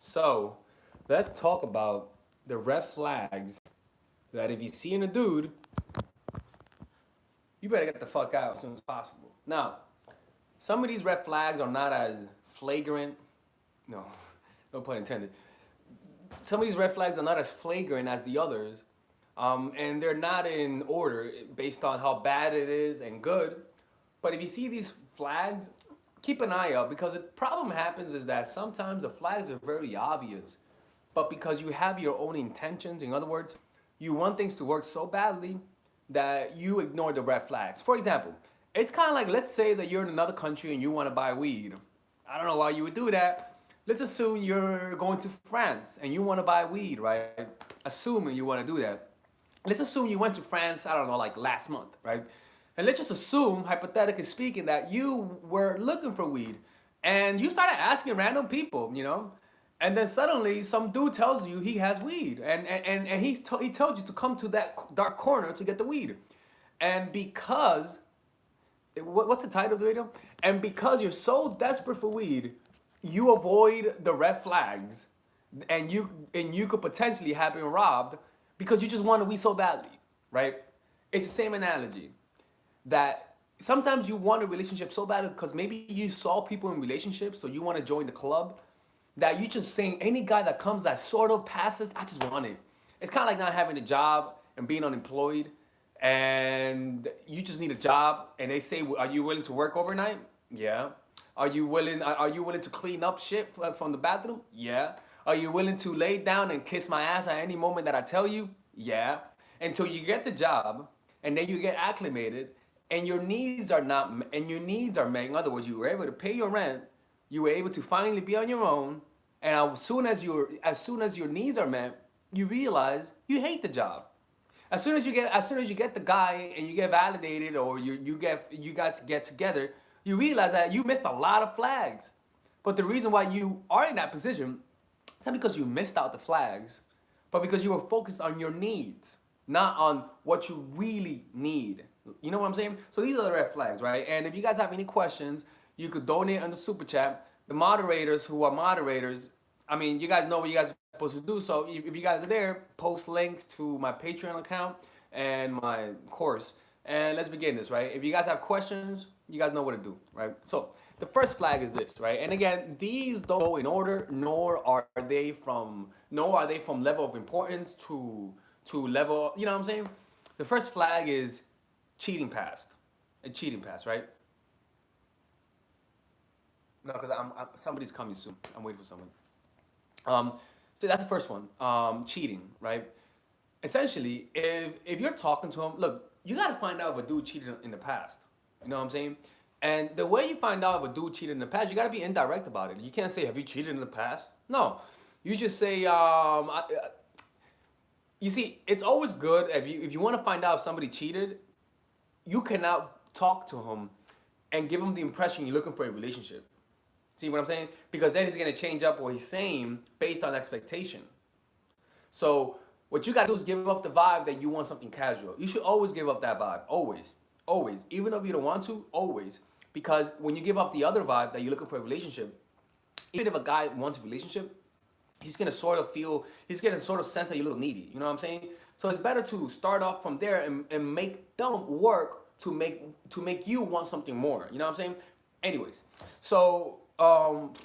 So let's talk about the red flags that if you see in a dude, you better get the fuck out as soon as possible. Now, some of these red flags are not as flagrant. No, no pun intended. Some of these red flags are not as flagrant as the others, and they're not in order based on how bad it is and good. But if you see these flags, keep an eye out because the problem happens is that sometimes the flags are very obvious, but because you have your own intentions, in other words, you want things to work so badly that you ignore the red flags. For example, it's kind of like let's say that you're in another country and you want to buy weed. I don't know why you would do that. Let's assume you're going to France and you want to buy weed, right? Assuming you want to do that. Let's assume you went to France, I don't know, like last month, right? And let's just assume, hypothetically speaking, that you were looking for weed and you started asking random people, and then suddenly some dude tells you he has weed and he told you to come to that dark corner to get the weed. And because what's the title of the video? And because you're so desperate for weed, you avoid the red flags, and you could potentially have been robbed because you just want to weed so badly, right? It's the same analogy that sometimes you want a relationship so bad because maybe you saw people in relationships, so you want to join the club. That you just saying any guy that comes that sort of passes, I just want it. It's kind of like not having a job and being unemployed, and you just need a job, and they say, "Are you willing to work overnight?" Yeah. Are you willing to clean up shit from the bathroom? Yeah. Are you willing to lay down and kiss my ass at any moment that I tell you? Yeah. Until you get the job, and then you get acclimated, and your needs are met. In other words, you were able to pay your rent, you were able to finally be on your own, and as soon as your needs are met, you realize you hate the job. As soon as you get the guy and you get validated, or you guys get together, you realize that you missed a lot of flags. But the reason why you are in that position, it's not because you missed out the flags, but because you were focused on your needs, not on what you really need. You know what I'm saying? So these are the red flags, right? And if you guys have any questions, you could donate on the super chat. The moderators who are moderators, I mean, you guys know what you guys are supposed to do. So if you guys are there, post links to my Patreon account and my course. And let's begin this, right? If you guys have questions, you guys know what to do, right? So the first flag is this, right? And again, these don't go in order, nor are they from level of importance to level. You know what I'm saying? The first flag is cheating past, a cheating past, right? No, because somebody's coming soon. I'm waiting for someone. Um, so that's the first one. Cheating, right? Essentially, if you're talking to him, look, you got to find out if a dude cheated in the past. You know what I'm saying? And the way you find out if a dude cheated in the past, you got to be indirect about it. You can't say, "Have you cheated in the past?" No, you just say, you see, it's always good if you want to find out if somebody cheated, you cannot talk to him and give him the impression you're looking for a relationship. See what I'm saying? Because then he's gonna change up what he's saying based on expectation. So what you gotta do is give off the vibe that you want something casual. You should always give up that vibe. Always. Always. Even if you don't want to, always. Because when you give off the other vibe that you're looking for a relationship, even if a guy wants a relationship, he's gonna sort of sense that you're a little needy. You know what I'm saying? So it's better to start off from there and make them work to make you want something more. You know what I'm saying? Anyways, so fuck,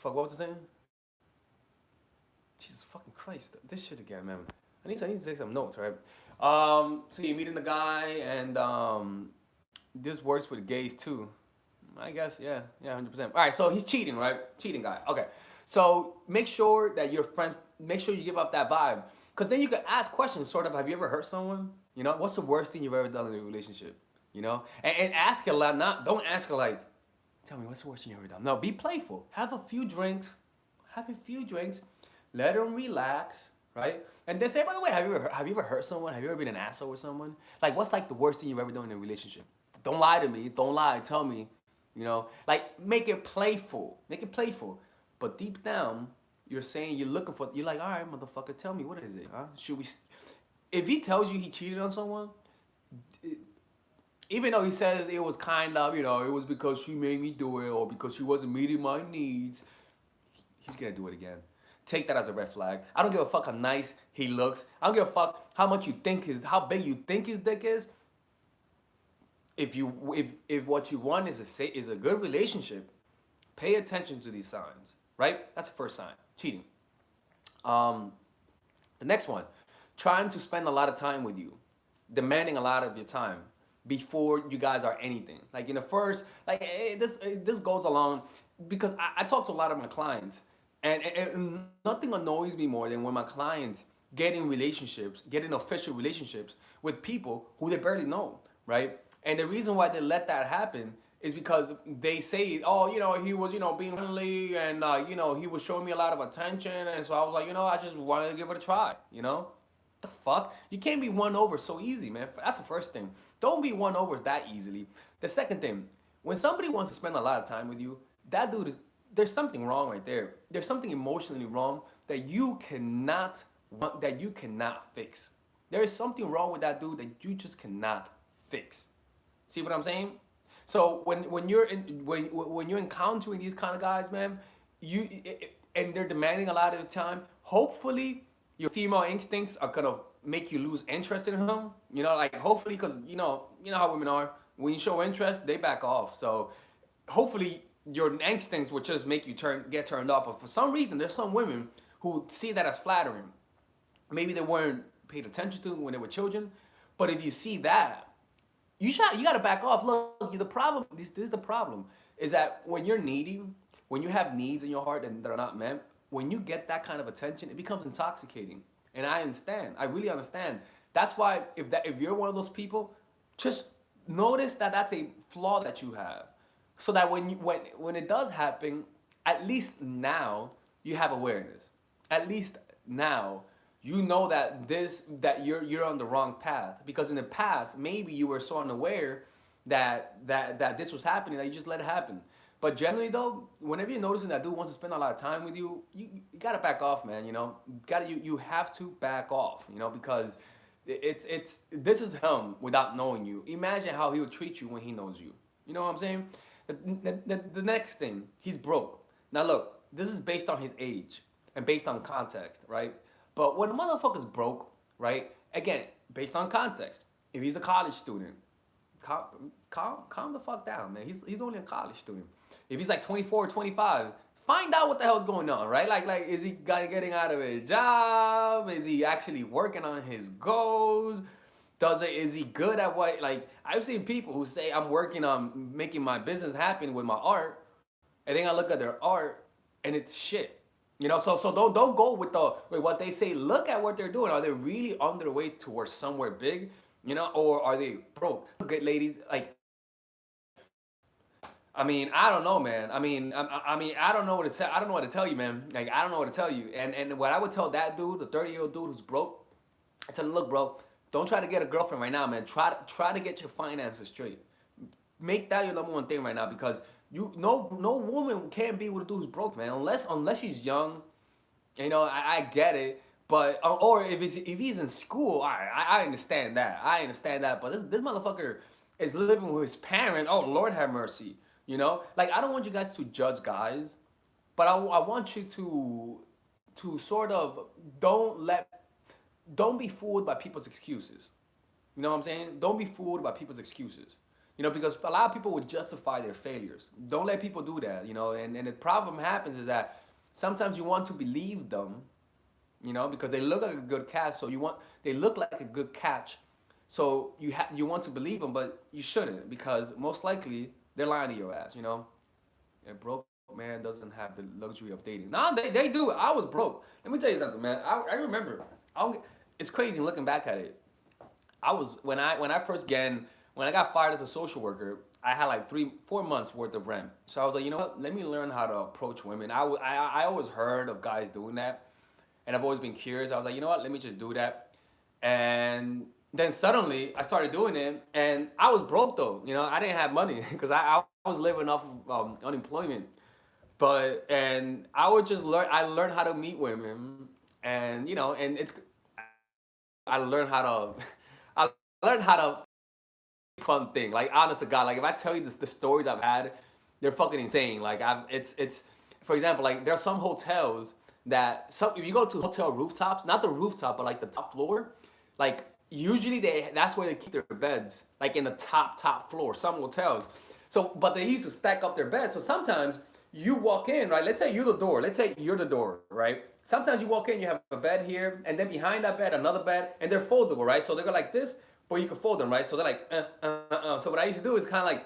what was I saying? Jesus fucking Christ, this shit again, man. I need to take some notes, right? So you're meeting the guy, and this works with gays too. I guess, yeah, yeah, 100%. All right, so he's cheating, right? Cheating guy. Okay, so make sure that your friends, make sure you give up that vibe, because then you can ask questions, sort of. Have you ever hurt someone? What's the worst thing you've ever done in a relationship? And ask it a lot. Not don't ask it like, tell me what's the worst thing you ever done. No, be playful. Have a few drinks. Have a few drinks. Let them relax, right? And then say, by the way, have you ever hurt someone? Have you ever been an asshole with someone? Like, what's like the worst thing you've ever done in a relationship? Don't lie to me. Don't lie. Tell me. Like make it playful. Make it playful. But deep down, you're saying you're looking for. You're like, all right, motherfucker, tell me what is it? Huh? Should we? If he tells you he cheated on someone, even though he says it was kind of, it was because she made me do it or because she wasn't meeting my needs, he's gonna do it again. Take that as a red flag. I don't give a fuck how nice he looks. I don't give a fuck how much you think how big you think his dick is. If what you want is a good relationship, pay attention to these signs, right? That's the first sign. Cheating. Um, the next one, trying to spend a lot of time with you, demanding a lot of your time before you guys are anything. Like in the first, like this goes along because I talk to a lot of my clients, and nothing annoys me more than when my clients get in relationships, get in official relationships with people who they barely know, right? And the reason why they let that happen is because they say, oh, he was, being friendly and, he was showing me a lot of attention. And so I was like, I just wanted to give it a try, The fuck? You can't be won over so easy, man. That's the first thing. Don't be won over that easily. The second thing, when somebody wants to spend a lot of time with you, that dude there's something wrong right there. There's something emotionally wrong that you cannot fix. There is something wrong with that dude that you just cannot fix. See what I'm saying? So when you're encountering these kind of guys, man, and they're demanding a lot of the time, hopefully your female instincts are gonna make you lose interest in him. Like hopefully, because how women are. When you show interest, they back off. So hopefully your instincts would just make you get turned off. But for some reason, there's some women who see that as flattering. Maybe they weren't paid attention to when they were children. But if you see that, you gotta back off. Look, the problem. This is the problem. Is that when you're needy, when you have needs in your heart that are not met, when you get that kind of attention, it becomes intoxicating. And I understand. I really understand. That's why if you're one of those people, just notice that that's a flaw that you have, so that when it does happen, at least now you have awareness. At least now you know that you're on the wrong path, because in the past maybe you were so unaware that this was happening that you just let it happen. But generally though, whenever you're noticing that dude wants to spend a lot of time with you, you gotta back off, man. You have to back off, because this is him without knowing you. Imagine how he would treat you when he knows you. You know what I'm saying? The next thing, he's broke. Now look, this is based on his age and based on context, right? But when a motherfucker's broke, right? Again, based on context. If he's a college student, calm the fuck down, man. He's only a college student. If he's like 24 or 25, find out what the hell's going on, right? Like is he getting out of his job? Is he actually working on his goals? Is he good at what? Like, I've seen people who say, I'm working on making my business happen with my art, and then I look at their art and it's shit. So don't go with what they say. Look at what they're doing. Are they really on their way towards somewhere big? Or are they broke? Good ladies, like, I mean, I don't know, man. I don't know what to tell. I don't know what to tell you, man. Like, I don't know what to tell you. And what I would tell that dude, the 30-year-old dude who's broke, I tell him, look, bro, don't try to get a girlfriend right now, man. Try to get your finances straight. Make that your number one thing right now, because no woman can be with a dude who's broke, man. Unless she's young, I get it. But or if he's in school, I understand that. But this motherfucker is living with his parents. Oh, Lord have mercy. Like, I don't want you guys to judge guys, but I want you to sort of don't be fooled by people's excuses. You know what I'm saying? Don't be fooled by people's excuses. Because a lot of people would justify their failures. Don't let people do that. And the problem happens is that sometimes you want to believe them, because they look like a good catch. So they look like a good catch. So you want to believe them, but you shouldn't, because most likely they're lying to your ass. A broke man doesn't have the luxury of dating. Nah, they do. I was broke. Let me tell you something, man. I remember. It's crazy looking back at it. When I first began, when I got fired as a social worker, I had like 3-4 months worth of rent. So I was like, you know what? Let me learn how to approach women. I always heard of guys doing that, and I've always been curious. I was like, you know what? Let me just do that. And then suddenly I started doing it, and I was broke though. I didn't have money because I was living off of unemployment. And I would just learn. I learned how to meet women, and I learned how to. I learned how to fun thing. Like, honest to God, like, if I tell you the stories I've had, they're fucking insane. Like, it's for example, like there are some hotels that some if you go to hotel rooftops, not the rooftop, but like the top floor, like usually that's where they keep their beds, like in the top floor. Some hotels, so but they used to stack up their beds. So sometimes you walk in, right? Let's say you're the door. Let's say you're the door, right? Sometimes you walk in, you have a bed here, and then behind that bed another bed, and they're foldable, right? So they go like this, but you can fold them, right? So they're like, So what I used to do is kind of like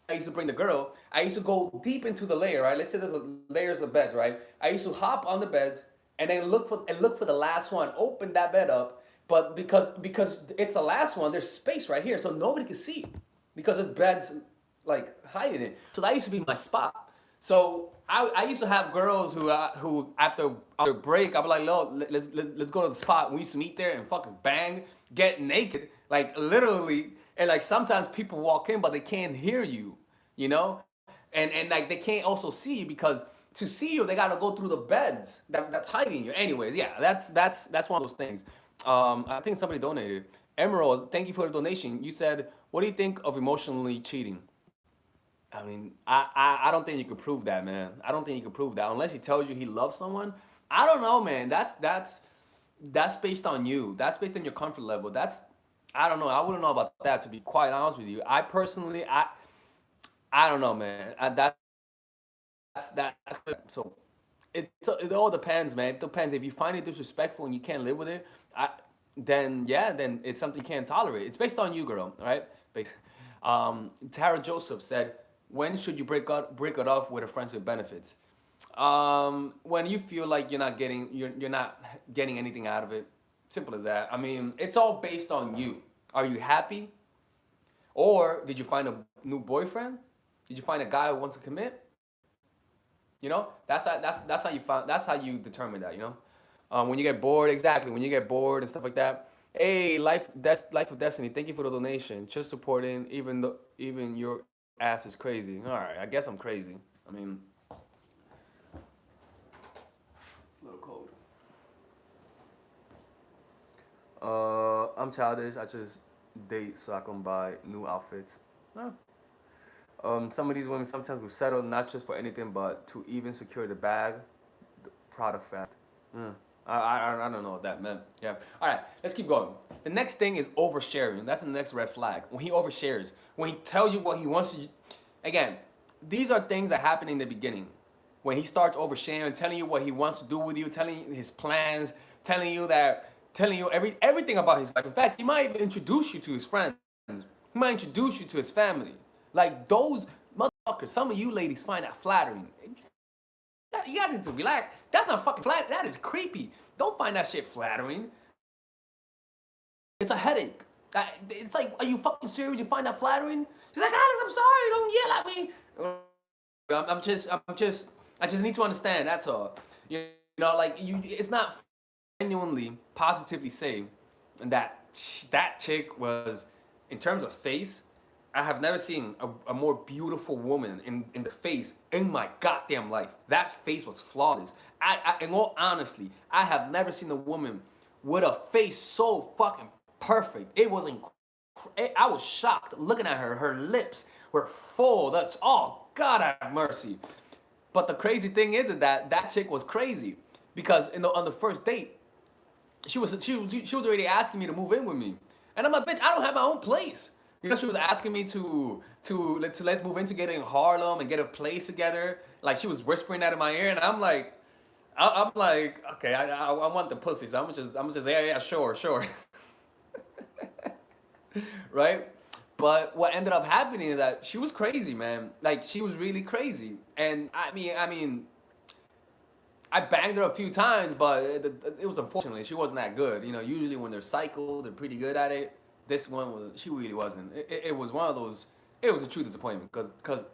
I used to bring the girl. I used to go deep into the layer, right? Let's say there's layers of beds, right? I used to hop on the beds and then look for the last one. Open that bed up, but because it's the last one, there's space right here, so nobody can see because there's beds like hiding it. So that used to be my spot. So I used to have girls who after break, I'd be like, "Look, let's go to the spot." We used to meet there and fucking bang, get naked, like literally. And like sometimes people walk in, but they can't hear you, you know, and like they can't also see you because to see you they gotta go through the beds that's hiding you. Anyways, yeah, that's one of those things. I think somebody donated. Emerald, thank you for the donation. You said, "What do you think of emotionally cheating?" I mean, I don't think you could prove that, man. I don't think you could prove that unless he tells you he loves someone. I don't know, man. That's based on you. That's based on your comfort level. That's I don't know. I wouldn't know about that to be quite honest with you. I personally, I don't know, man. That's that. So it all depends, man. It depends. If you find it disrespectful and you can't live with it, then yeah, then it's something you can't tolerate. It's based on you, girl. All right. Tara Joseph said, "When should you break it off with a friends with benefits?" When you feel like you're not getting anything out of it. Simple as that. I mean, it's all based on you. Are you happy? Or did you find a new boyfriend? Did you find a guy who wants to commit? You know, that's how you find that's how you determine that. You know, when you get bored, exactly. When you get bored and stuff like that. Hey, life of destiny. Thank you for the donation. Just supporting, even your ass is crazy. All right, I guess I'm crazy. I mean, it's a little cold. I'm childish. I just date so I can buy new outfits. Huh. Some of these women sometimes will settle not just for anything, but to even secure the bag. The product fact. Mm. I don't know what that meant. Yeah. All right. Let's keep going. The next thing is oversharing. That's the next red flag. When he overshares, when he tells you what he wants to. Again, these are things that happen in the beginning. When he starts oversharing, telling you what he wants to do with you, telling you his plans, telling you everything about his life. In fact, he might even introduce you to his friends. He might introduce you to his family. Like those motherfuckers, some of you ladies find that flattering. You guys need to relax. That's not fucking flattering. That is creepy. Don't find that shit flattering. It's a headache. It's like, are you fucking serious? You find that flattering? She's like, Alex, I'm sorry. Don't yell at me. I just need to understand. That's all. You know, like it's not genuinely, positively say that that chick was, in terms of face, I have never seen a more beautiful woman in the face in my goddamn life. That face was flawless. In all honesty, I have never seen a woman with a face so fucking perfect. It was I was shocked looking at her. Her lips were full. That's all. God have mercy. But the crazy thing is that that chick was crazy because on the first date, she was already asking me to move in with me, and I'm like, bitch, I don't have my own place. You know, she was asking me let's move in together in Harlem and get a place together. Like she was whispering that in my ear, and I'm like, I'm like, okay, I want the pussy, so I'm just yeah, sure, right? But what ended up happening is that she was crazy, man. Like she was really crazy, and I mean, I banged her a few times, but it was unfortunately she wasn't that good. You know, usually when they're cycle, they're pretty good at it. This one she really wasn't. It was one of those. It was a true disappointment because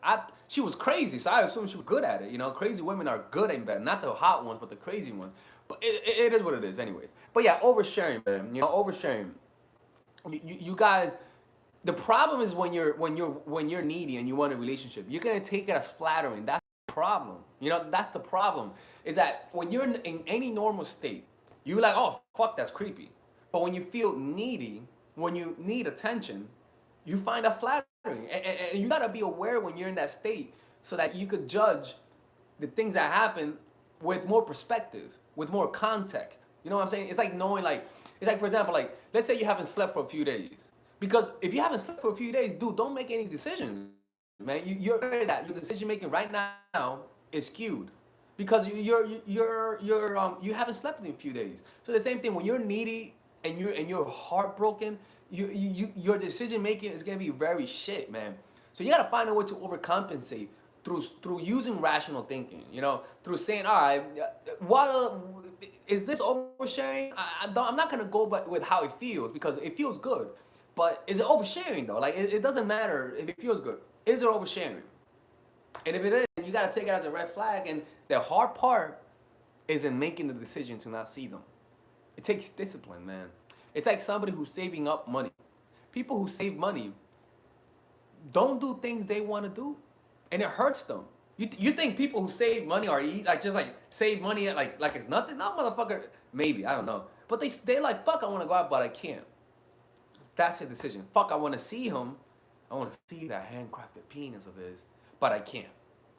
she was crazy, so I assumed she was good at it. You know, crazy women are good in bed, not the hot ones, but the crazy ones. But it is what it is, anyways. But yeah, oversharing, man. You know, oversharing. You guys, the problem is when you're needy and you want a relationship, you're gonna take it as flattering. That's the problem. You know, that's the problem. Is that when you're in any normal state, you're like, oh fuck, that's creepy. But when you feel needy, when you need attention, you find that flattering. And you gotta be aware when you're in that state so that you could judge the things that happen with more perspective, with more context. You know what I'm saying? It's like knowing, like, it's like, for example, like, let's say you haven't slept for a few days. Because if you haven't slept for a few days, dude, don't make any decisions, man. You're that your decision making right now is skewed because you haven't slept in a few days. So the same thing when you're needy and you're heartbroken, your decision making is gonna be very shit, man. So you gotta find a way to overcompensate through using rational thinking. You know, through saying, all right, what is this oversharing? I'm not gonna go but with how it feels because it feels good. But is it oversharing though? Like it doesn't matter if it feels good. Is it oversharing? And if it is, you gotta take it as a red flag. And the hard part is in making the decision to not see them. It takes discipline, man. It's like somebody who's saving up money. People who save money don't do things they want to do, and it hurts them. You think people who save money are like just like save money like it's nothing? No, motherfucker. Maybe I don't know, but they're like, fuck, I want to go out, but I can't. That's your decision. Fuck, I want to see him. I want to see that handcrafted penis of his, but I can't.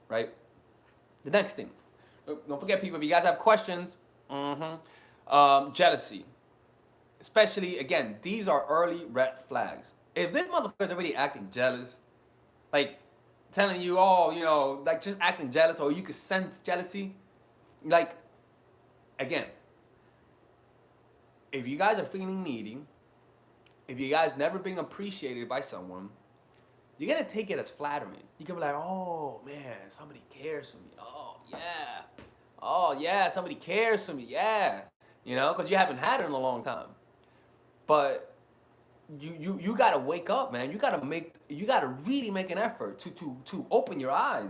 Right? The next thing. Don't forget, people, if you guys have questions, jealousy. Especially, again, these are early red flags. If this motherfucker's already acting jealous, like telling you, oh, you know, like just acting jealous, or you could sense jealousy, like, again, if you guys are feeling needy, if you guys never been appreciated by someone, you're gonna take it as flattering. You can be like, oh man, somebody cares for me. Oh yeah, somebody cares for me. Yeah, you know, because you haven't had it in a long time. But you gotta wake up, man. You gotta really make an effort to open your eyes.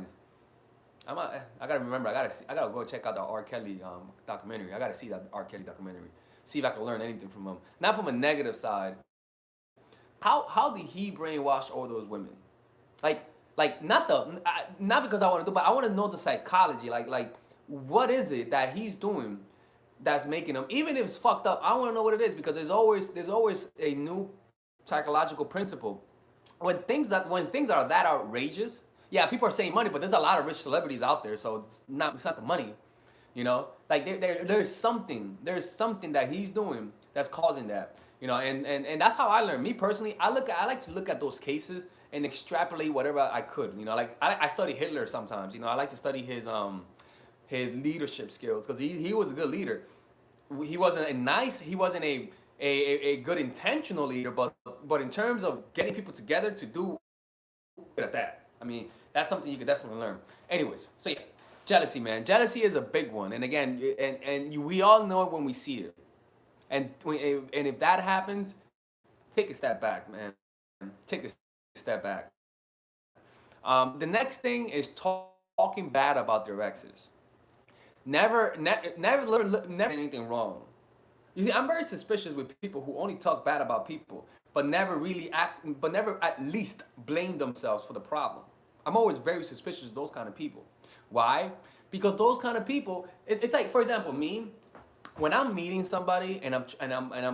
I gotta remember. I gotta go check out the R. Kelly documentary. I gotta see that R. Kelly documentary. See if I can learn anything from him. Not from a negative side. How did he brainwash all those women? Like not because I want to do, but I want to know the psychology. Like what is it that he's doing that's making them, even if it's fucked up, I want to know what it is because there's always a new psychological principle. When things are that outrageous, yeah, people are saying money, but there's a lot of rich celebrities out there, so it's not the money, you know. Like there's something that he's doing that's causing that, you know. And that's how I learn. Me personally, I like to look at those cases and extrapolate whatever I could, you know. Like I study Hitler sometimes, you know. I like to study his leadership skills because he was a good leader. He wasn't a good intentional leader, but in terms of getting people together to do at that, I mean, that's something you could definitely learn. Anyways, so yeah, jealousy, man. Jealousy is a big one, and again, we all know it when we see it, and if that happens, take a step back, man. Take a step back. The next thing is talking bad about their exes. Never anything wrong. You see, I'm very suspicious with people who only talk bad about people, but never at least blame themselves for the problem. I'm always very suspicious of those kind of people. Why? Because those kind of people, it's like, for example, me, when I'm meeting somebody and I'm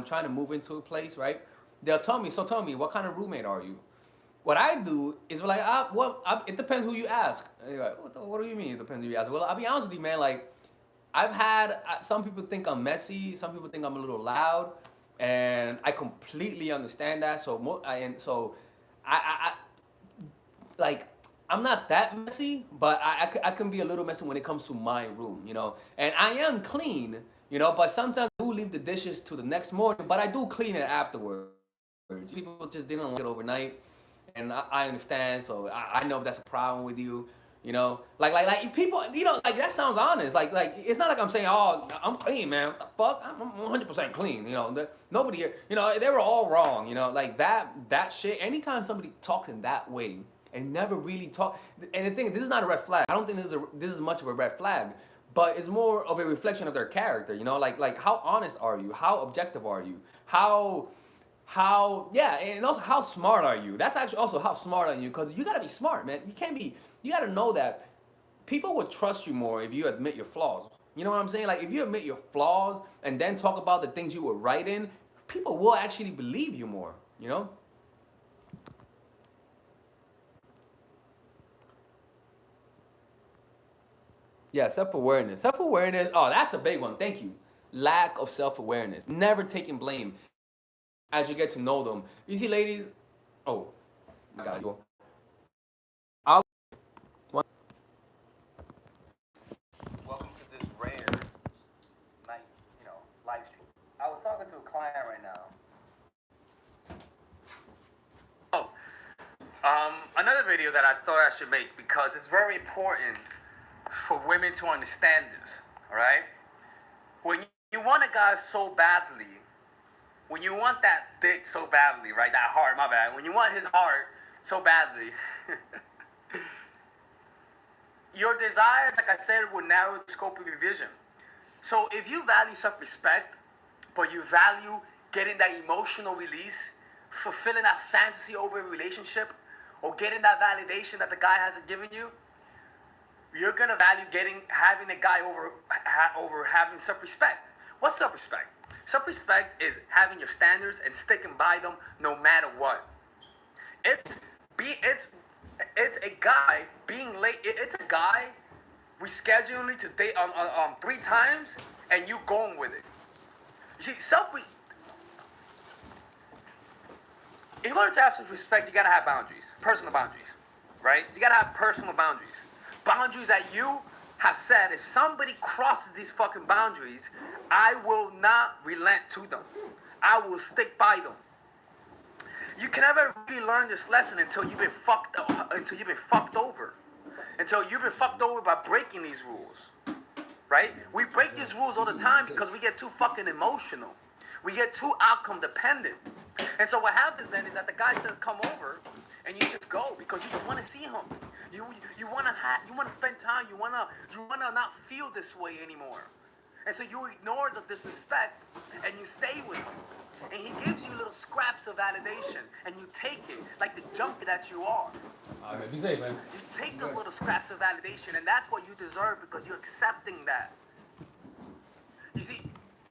trying to move into a place, right? They'll tell me, what kind of roommate are you? What I do is like, it depends who you ask. And you're like, what do you mean it depends who you ask? Well, I'll be honest with you, man, like, I've had some people think I'm messy, some people think I'm a little loud, and I completely understand that. I like, I'm not that messy, but I can be a little messy when it comes to my room, you know. And I am clean, you know, but sometimes I do leave the dishes to the next morning, but I do clean it afterwards. People just didn't like it overnight, and I understand. So I know if that's a problem with you. You know, like people, you know, like that sounds honest. Like it's not like I'm saying, oh, I'm clean, man. What the fuck? I'm 100% clean. You know, nobody here, you know, they were all wrong. You know, like that shit. Anytime somebody talks in that way and never really talk, and the thing, this is not a red flag. I don't think this is much of a red flag, but it's more of a reflection of their character. You know, like how honest are you? How objective are you? Yeah, and also how smart are you? That's actually also how smart are you, because you gotta be smart, man. You gotta know that people would trust you more if you admit your flaws. You know what I'm saying? Like, if you admit your flaws and then talk about the things you were right in, people will actually believe you more, you know? Yeah, self-awareness. Self-awareness. Oh, that's a big one. Thank you. Lack of self-awareness. Never taking blame as you get to know them. You see, ladies. Oh, my God. I'll, welcome to this rare night, live stream. I was talking to a client right now. Oh, another video that I thought I should make because it's very important for women to understand this. All right, when you want a guy so badly, when you want that dick so badly, right? That heart, my bad. When you want his heart so badly, your desires, like I said, will narrow the scope of your vision. So if you value self-respect, but you value getting that emotional release, fulfilling that fantasy over a relationship, or getting that validation that the guy hasn't given you, you're gonna value having a guy over having self-respect. What's self-respect? Self-respect is having your standards and sticking by them no matter what. It's a guy being late. It's a guy rescheduling to date on 3 times and you going with it. You see, in order to have self-respect, you gotta have boundaries, personal boundaries, right? You gotta have personal boundaries. Boundaries that you have said, if somebody crosses these fucking boundaries, I will not relent to them. I will stick by them. You can never really learn this lesson until you've been fucked over. Until you've been fucked over by breaking these rules, right? We break these rules all the time because we get too fucking emotional. We get too outcome dependent. And so what happens then is that the guy says, come over, and you just go because you just want to see him. You want to spend time. You want to not feel this way anymore. And so you ignore the disrespect and you stay with him. And he gives you little scraps of validation and you take it like the junkie that you are. Be safe, man. You take those little scraps of validation and that's what you deserve because you're accepting that. You see,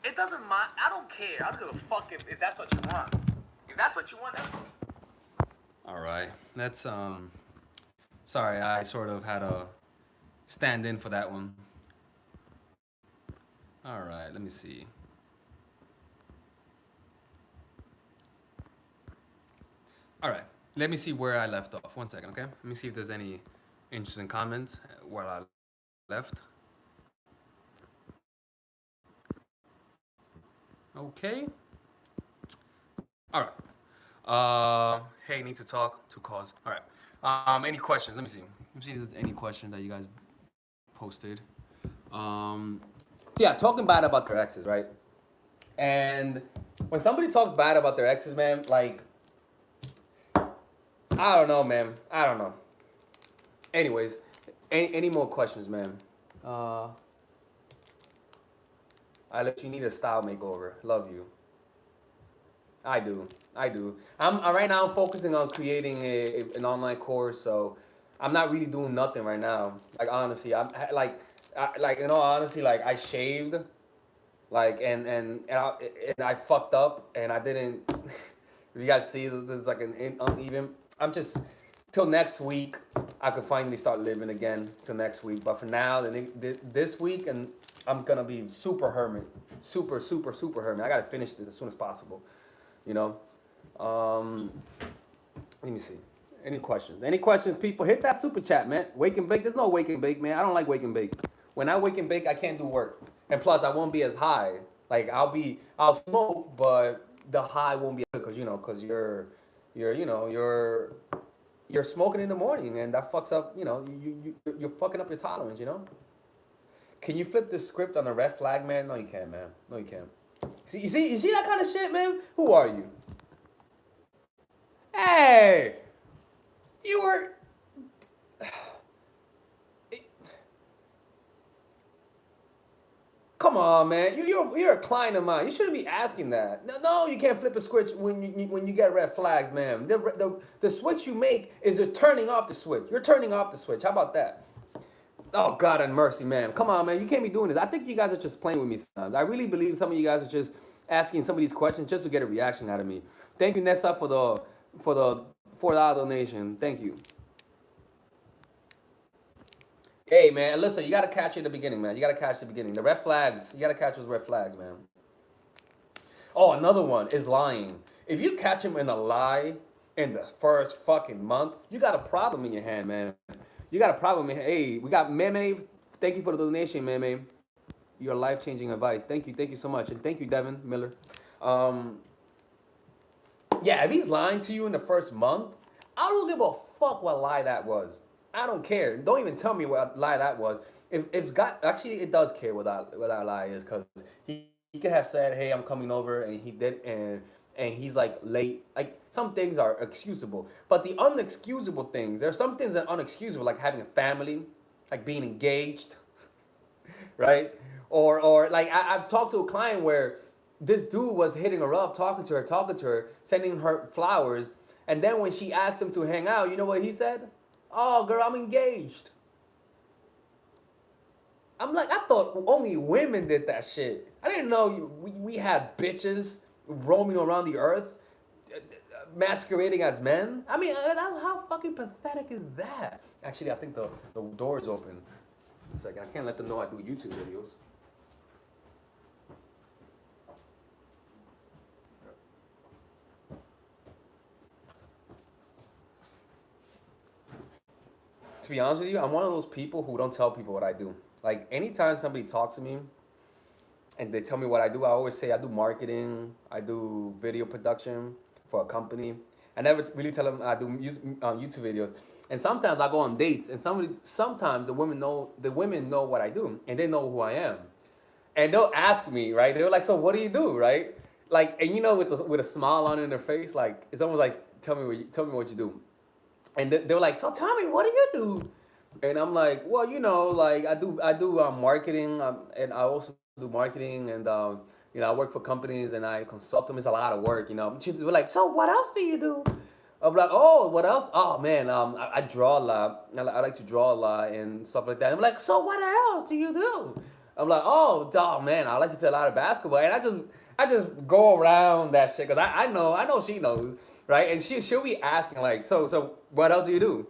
it doesn't matter. I don't care. I don't give a fuck if that's what you want. If that's what you want, that's what. All right. That's sorry, I sort of had to stand in for that one. All right, let me see. All right, let me see where I left off. 1 second, okay? Let me see if there's any interesting comments where I left. Okay. All right. Hey, need to talk to cause. All right. Any questions? Let me see. Let me see if there's any question that you guys posted. Yeah, talking bad about their exes, right? And when somebody talks bad about their exes, man, like, I don't know, man. I don't know. Anyways, any more questions, man? I let you need a style makeover. Love you. I do. I'm right now. I'm focusing on creating an online course, so I'm not really doing nothing right now. Like honestly, I'm like in all honesty, like I shaved, like and I fucked up, and I didn't. If you guys see, there's like an uneven. I'm just till next week. I could finally start living again till next week. But for now, this week, and I'm gonna be super hermit, super hermit. I gotta finish this as soon as possible. You know. Let me see. Any questions? Any questions, people? Hit that super chat, man. Wake and bake. There's no wake and bake, man. I don't like wake and bake. When I wake and bake, I can't do work. And plus, I won't be as high. Like I'll smoke, but the high won't be good because because you're smoking in the morning, and that fucks up. You're fucking up your tolerance. Can you flip the script on a red flag, man? No, you can't, man. No, you can't. You see that kind of shit, man? Who are you? Hey, you were. Come on, man. You're a client of mine. You shouldn't be asking that. No, you can't flip a switch when you get red flags, man. The switch you make is a turning off the switch. You're turning off the switch. How about that? Oh, God and mercy, man. Come on, man. You can't be doing this. I think you guys are just playing with me sometimes. I really believe some of you guys are just asking some of these questions just to get a reaction out of me. Thank you, Nessa, for the $4 donation. Thank you. Hey man, listen, you gotta catch it in the beginning, man. You gotta catch the beginning. The red flags, you gotta catch those red flags, man. Oh, another one is lying. If you catch him in a lie in the first fucking month, you got a problem in your hand, man. You got a problem in your hand. Hey, we got Meme. Thank you for the donation, Meme. Your life-changing advice. Thank you so much. And thank you, Devin Miller. Um, yeah, if he's lying to you in the first month, I don't give a fuck what lie that was. I don't care. Don't even tell me what lie that was. If it's got actually, it does care what that lie is because he could have said, "Hey, I'm coming over," and he did, and he's like late. Like some things are excusable, but the unexcusable things, there are some things that are unexcusable, like having a family, like being engaged, right? Or like I've talked to a client where this dude was hitting her up, talking to her, sending her flowers, and then when she asked him to hang out, you know what he said? Oh, girl, I'm engaged. I'm like, I thought only women did that shit. I didn't know we had bitches roaming around the earth, masquerading as men. I mean, how fucking pathetic is that? Actually, I think the door is open. A second, I can't let them know I do YouTube videos. To be honest with you, I'm one of those people who don't tell people what I do. Like anytime somebody talks to me and they tell me what I do, I always say I do marketing, I do video production for a company. I never really tell them I do YouTube videos. And sometimes I go on dates, and sometimes the women know what I do, and they know who I am, and they'll ask me, right? They're like, "So what do you do?" Right? Like, and with a smile on their face, like it's almost like, tell me what you do." And they were like, "So tell me, what do you do?" And I'm like, "Well, like I do marketing, and I also do marketing, and I work for companies and I consult them. It's a lot of work, you know." She's like, "So what else do you do?" I'm like, "Oh, what else? Oh man, I draw a lot. I like to draw a lot and stuff like that." I'm like, "So what else do you do?" I'm like, "Oh, man, I like to play a lot of basketball," and I just go around that shit because I know she knows, right? And she'll be asking like, "So what else do you do?"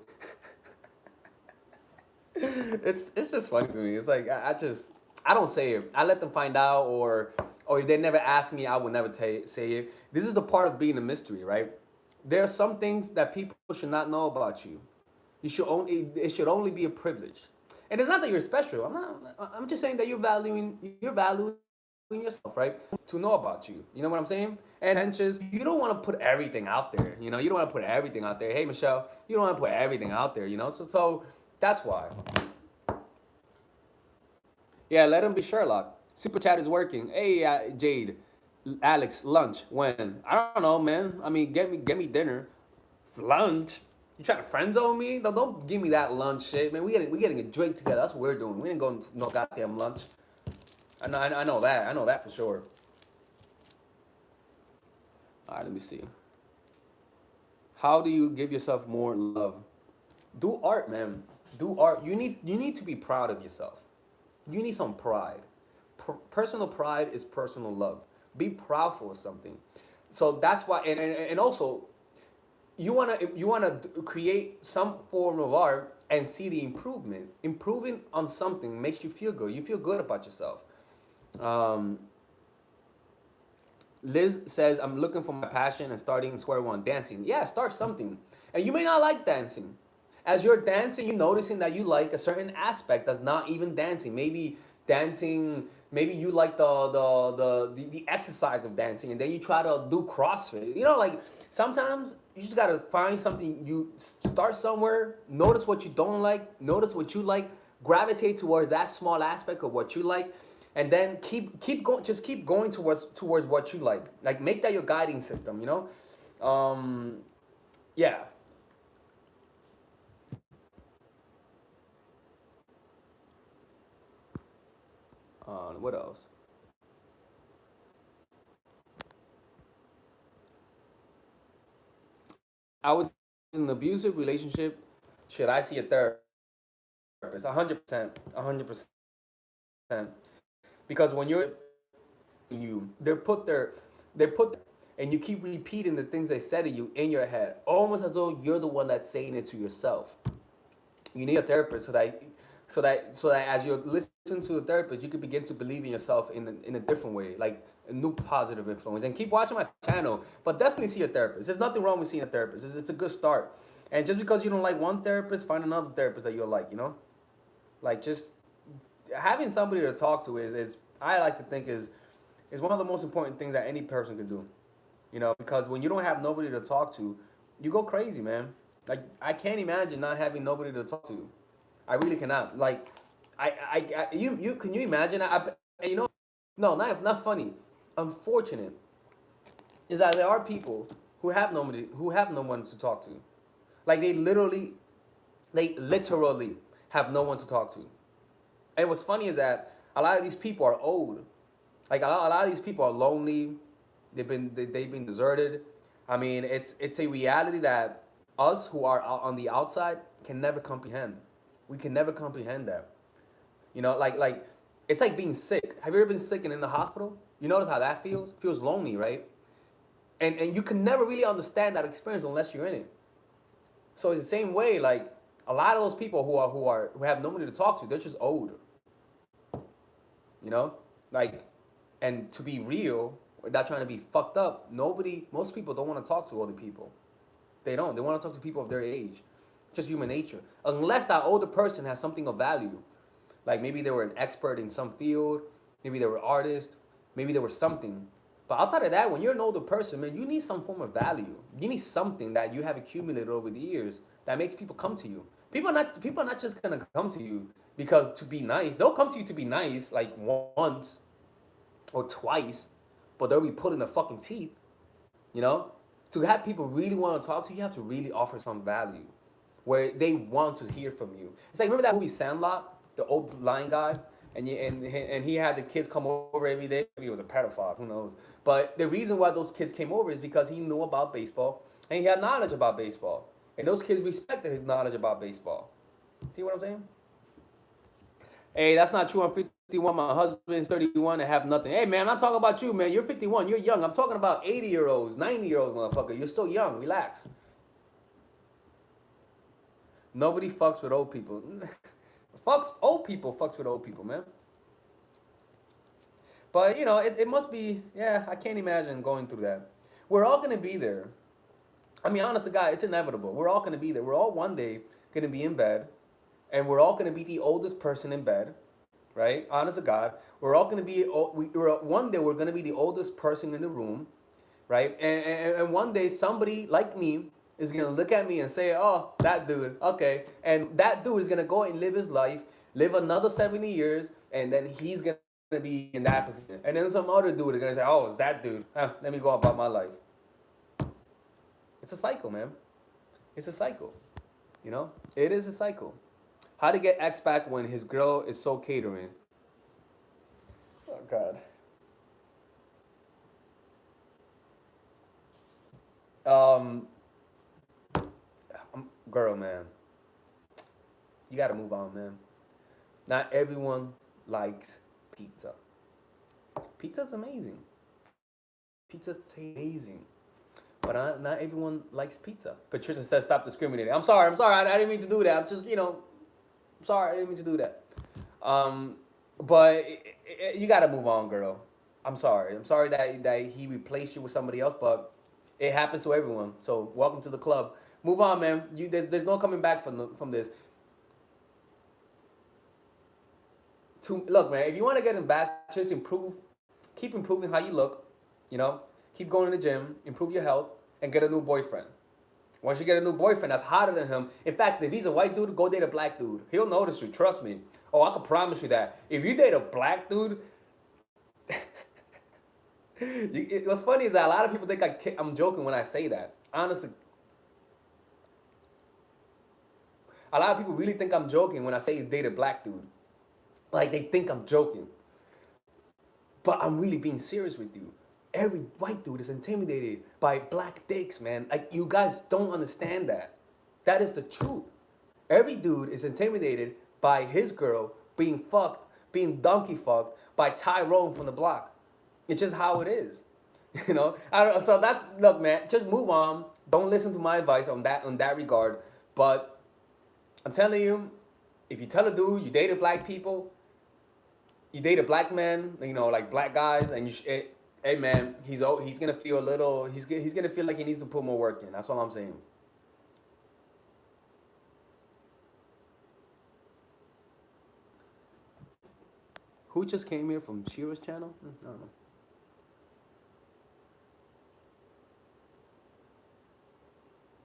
It's just funny to me. It's like I don't say it. I let them find out, or if they never ask me, I will never say it. This is the part of being a mystery, right? There are some things that people should not know about you. It should only be a privilege. And it's not that you're special. I'm just saying that you're valuing yourself, right? To know about you. You know what I'm saying? And intentions, you don't want to put everything out there. You don't want to put everything out there. Hey Michelle, you don't want to put everything out there, So that's why. Yeah, let him be Sherlock. Super chat is working. Hey, Jade, Alex, lunch when? I don't know, man. I mean, get me dinner. Lunch? You trying to friend zone me? Don't give me that lunch shit, man. We getting a drink together. That's what we're doing. We ain't going no goddamn lunch. I know that. I know that for sure. All right, let me see. How do you give yourself more love? Do art, man. Do art. You need to be proud of yourself. You need some pride. Personal pride is personal love. Be proudful of something. So that's why, and also, you wanna create some form of art and see the improvement. Improving on something makes you feel good. You feel good about yourself. Um, Liz says, "I'm looking for my passion and starting square one, dancing." Yeah, start something. And you may not like dancing. As you're dancing, you're noticing that you like a certain aspect that's not even dancing. Maybe dancing, maybe you like the exercise of dancing, and then you try to do CrossFit. Like sometimes you just gotta find something. You start somewhere, notice what you don't like, notice what you like, gravitate towards that small aspect of what you like, and then keep going. Just keep going towards what you like. Like make that your guiding system. Yeah. What else? I was in an abusive relationship. Should I see a therapist? 100%. 100%. Because when they're put there, and you keep repeating the things they said to you in your head, almost as though you're the one that's saying it to yourself. You need a therapist so that as you listen to a therapist, you could begin to believe in yourself in a different way, like a new positive influence. And keep watching my channel, but definitely see a therapist. There's nothing wrong with seeing a therapist. It's a good start. And just because you don't like one therapist, find another therapist that you'll like. Like just having somebody to talk to is I like to think is one of the most important things that any person can do. Because when you don't have nobody to talk to, you go crazy, man. Like I can't imagine not having nobody to talk to. I really cannot. Like, you can you imagine? No, not funny. Unfortunate is that there are people who have no one to talk to. Like they literally have no one to talk to. And what's funny is that a lot of these people are old. Like a lot of these people are lonely. They've been deserted. I mean, it's a reality that us who are on the outside can never comprehend. We can never comprehend that. Like it's like being sick. Have you ever been sick and in the hospital? You notice how that feels? It feels lonely, right? And you can never really understand that experience unless you're in it. So it's the same way. Like a lot of those people who have nobody to talk to, they're just old. Like, and to be real, without trying to be fucked up, most people don't want to talk to older people. They don't. They want to talk to people of their age. Just human nature. Unless that older person has something of value. Like maybe they were an expert in some field, maybe they were an artist, maybe they were something. But outside of that, when you're an older person, man, you need some form of value. You need something that you have accumulated over the years that makes people come to you. People are not just gonna come to you because to be nice. They'll come to you to be nice like once or twice, but they'll be pulling their fucking teeth. You know, to have people really want to talk to you, you have to really offer some value, where they want to hear from you. It's like remember that movie Sandlot, the old blind guy, and he had the kids come over every day. Maybe he was a pedophile, who knows? But the reason why those kids came over is because he knew about baseball and he had knowledge about baseball, and those kids respected his knowledge about baseball. See what I'm saying? Hey, that's not true. I'm 51. My husband's 31 and have nothing. Hey, man, I'm not talking about you, man. You're 51. You're young. I'm talking about 80-year-olds, 90-year-olds, motherfucker. You're still young. Relax. Nobody fucks with old people. Old people fucks with old people, man. But, it must be, yeah, I can't imagine going through that. We're all going to be there. I mean, honest to God, it's inevitable. We're all going to be there. We're all one day going to be in bed, and we're all going to be the oldest person in bed, right? Honest to God, we're all going to be. One day we're going to be the oldest person in the room, right? And one day somebody like me is going to look at me and say, "Oh, that dude, okay," and that dude is going to go and live his life, live another 70 years, and then he's going to be in that position, and then some other dude is going to say, "Oh, it's that dude. Let me go about my life." It's a cycle, man. It's a cycle. It is a cycle. How to get X back when his girl is so catering. Oh God. Um, Girl, man, you gotta move on, man. Not everyone likes pizza. Pizza's amazing. Pizza tastes amazing. But not everyone likes pizza. Patricia says, "Stop discriminating." I'm sorry. I didn't mean to do that. I'm just, sorry. I didn't mean to do that. But you gotta move on, girl. I'm sorry. I'm sorry that he replaced you with somebody else, but it happens to everyone. So welcome to the club. Move on, man. There's no coming back from this. Look, man. If you want to get him back, just improve. Keep improving how you look. Keep going to the gym, improve your health, and get a new boyfriend. Once you get a new boyfriend that's hotter than him, in fact, if he's a white dude, go date a black dude. He'll notice you, trust me. Oh, I can promise you that. If you date a black dude, what's funny is that a lot of people think I'm joking when I say that. Honestly, a lot of people really think I'm joking when I say date a black dude. Like they think I'm joking. But I'm really being serious with you. Every white dude is intimidated by black dicks, man. Like, you guys don't understand that. That is the truth. Every dude is intimidated by his girl being fucked, being donkey fucked by Tyrone from the block. It's just how it is. So look, man, just move on. Don't listen to my advice on that regard. But I'm telling you, if you tell a dude you dated black people, you dated black men, you know, like black guys, and hey man, he's gonna feel a little, he's gonna feel like he needs to put more work in. That's all I'm saying. Who just came here from Shira's channel? I don't know.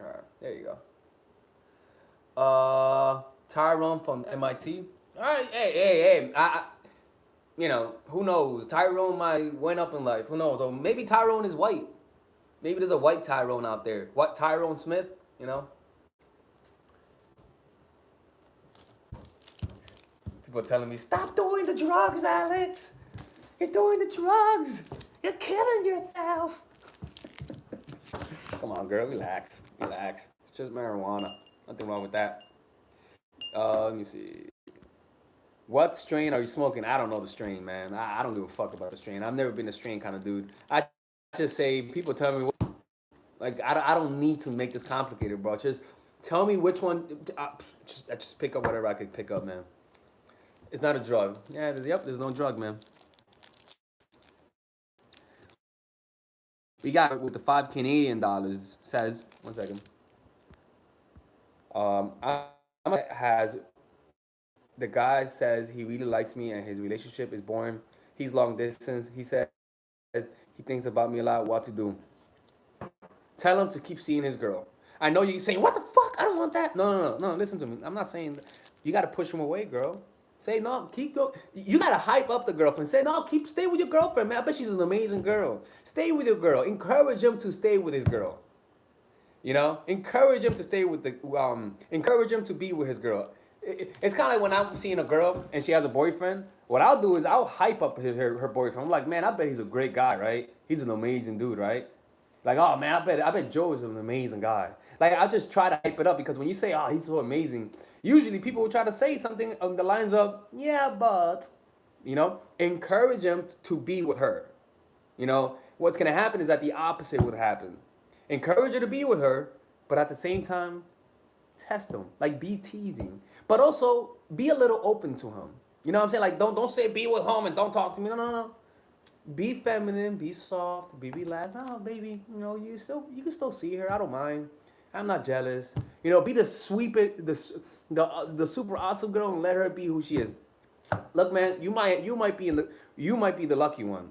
All right, there you go. Tyrone from MIT. All right, hey. You know, who knows? Tyrone might went up in life. Who knows? Or maybe Tyrone is white. Maybe there's a white Tyrone out there. What, Tyrone Smith? You know. People telling me, stop doing the drugs, Alex. You're doing the drugs. You're killing yourself. Come on, girl, relax. Relax. It's just marijuana. Nothing wrong with that. Let me see. What strain are you smoking? I don't know the strain, man. I don't give a fuck about the strain. I've never been a strain kind of dude. I just say, people tell me, like, I don't need to make this complicated, bro. Just tell me which one. I just pick up whatever I could pick up, man. It's not a drug. Yeah, there's no drug, man. We got with the $5 Canadian says, one second. Has the guy says he really likes me and his relationship is boring. He's long distance. He says he thinks about me a lot. What to do? Tell him to keep seeing his girl. I know you're saying, what the fuck? I don't want that. No. Listen to me. I'm not saying you got to push him away, girl. Say no, keep going. You gotta hype up the girlfriend. Say no, stay with your girlfriend, man. I bet she's an amazing girl. Stay with your girl. Encourage him to stay with his girl. You know, encourage him to stay with encourage him to be with his girl. It's kind of like when I'm seeing a girl and she has a boyfriend. What I'll do is I'll hype up her boyfriend. I'm like, man, I bet he's a great guy, right? He's an amazing dude, right? Like, oh man, I bet Joe is an amazing guy. Like, I'll just try to hype it up because when you say, oh, he's so amazing, usually people will try to say something on the lines of, yeah, but, you know, encourage him to be with her. You know, what's gonna happen is that the opposite would happen. Encourage her to be with her, but at the same time, test him. Like, be teasing, but also be a little open to him. You know what I'm saying? Like, don't say be with him and don't talk to me. No. Be feminine, be soft, be relaxed. Oh, baby, you know, you can still see her. I don't mind. I'm not jealous. You know, be the the super awesome girl and let her be who she is. Look, man, you might be the lucky one.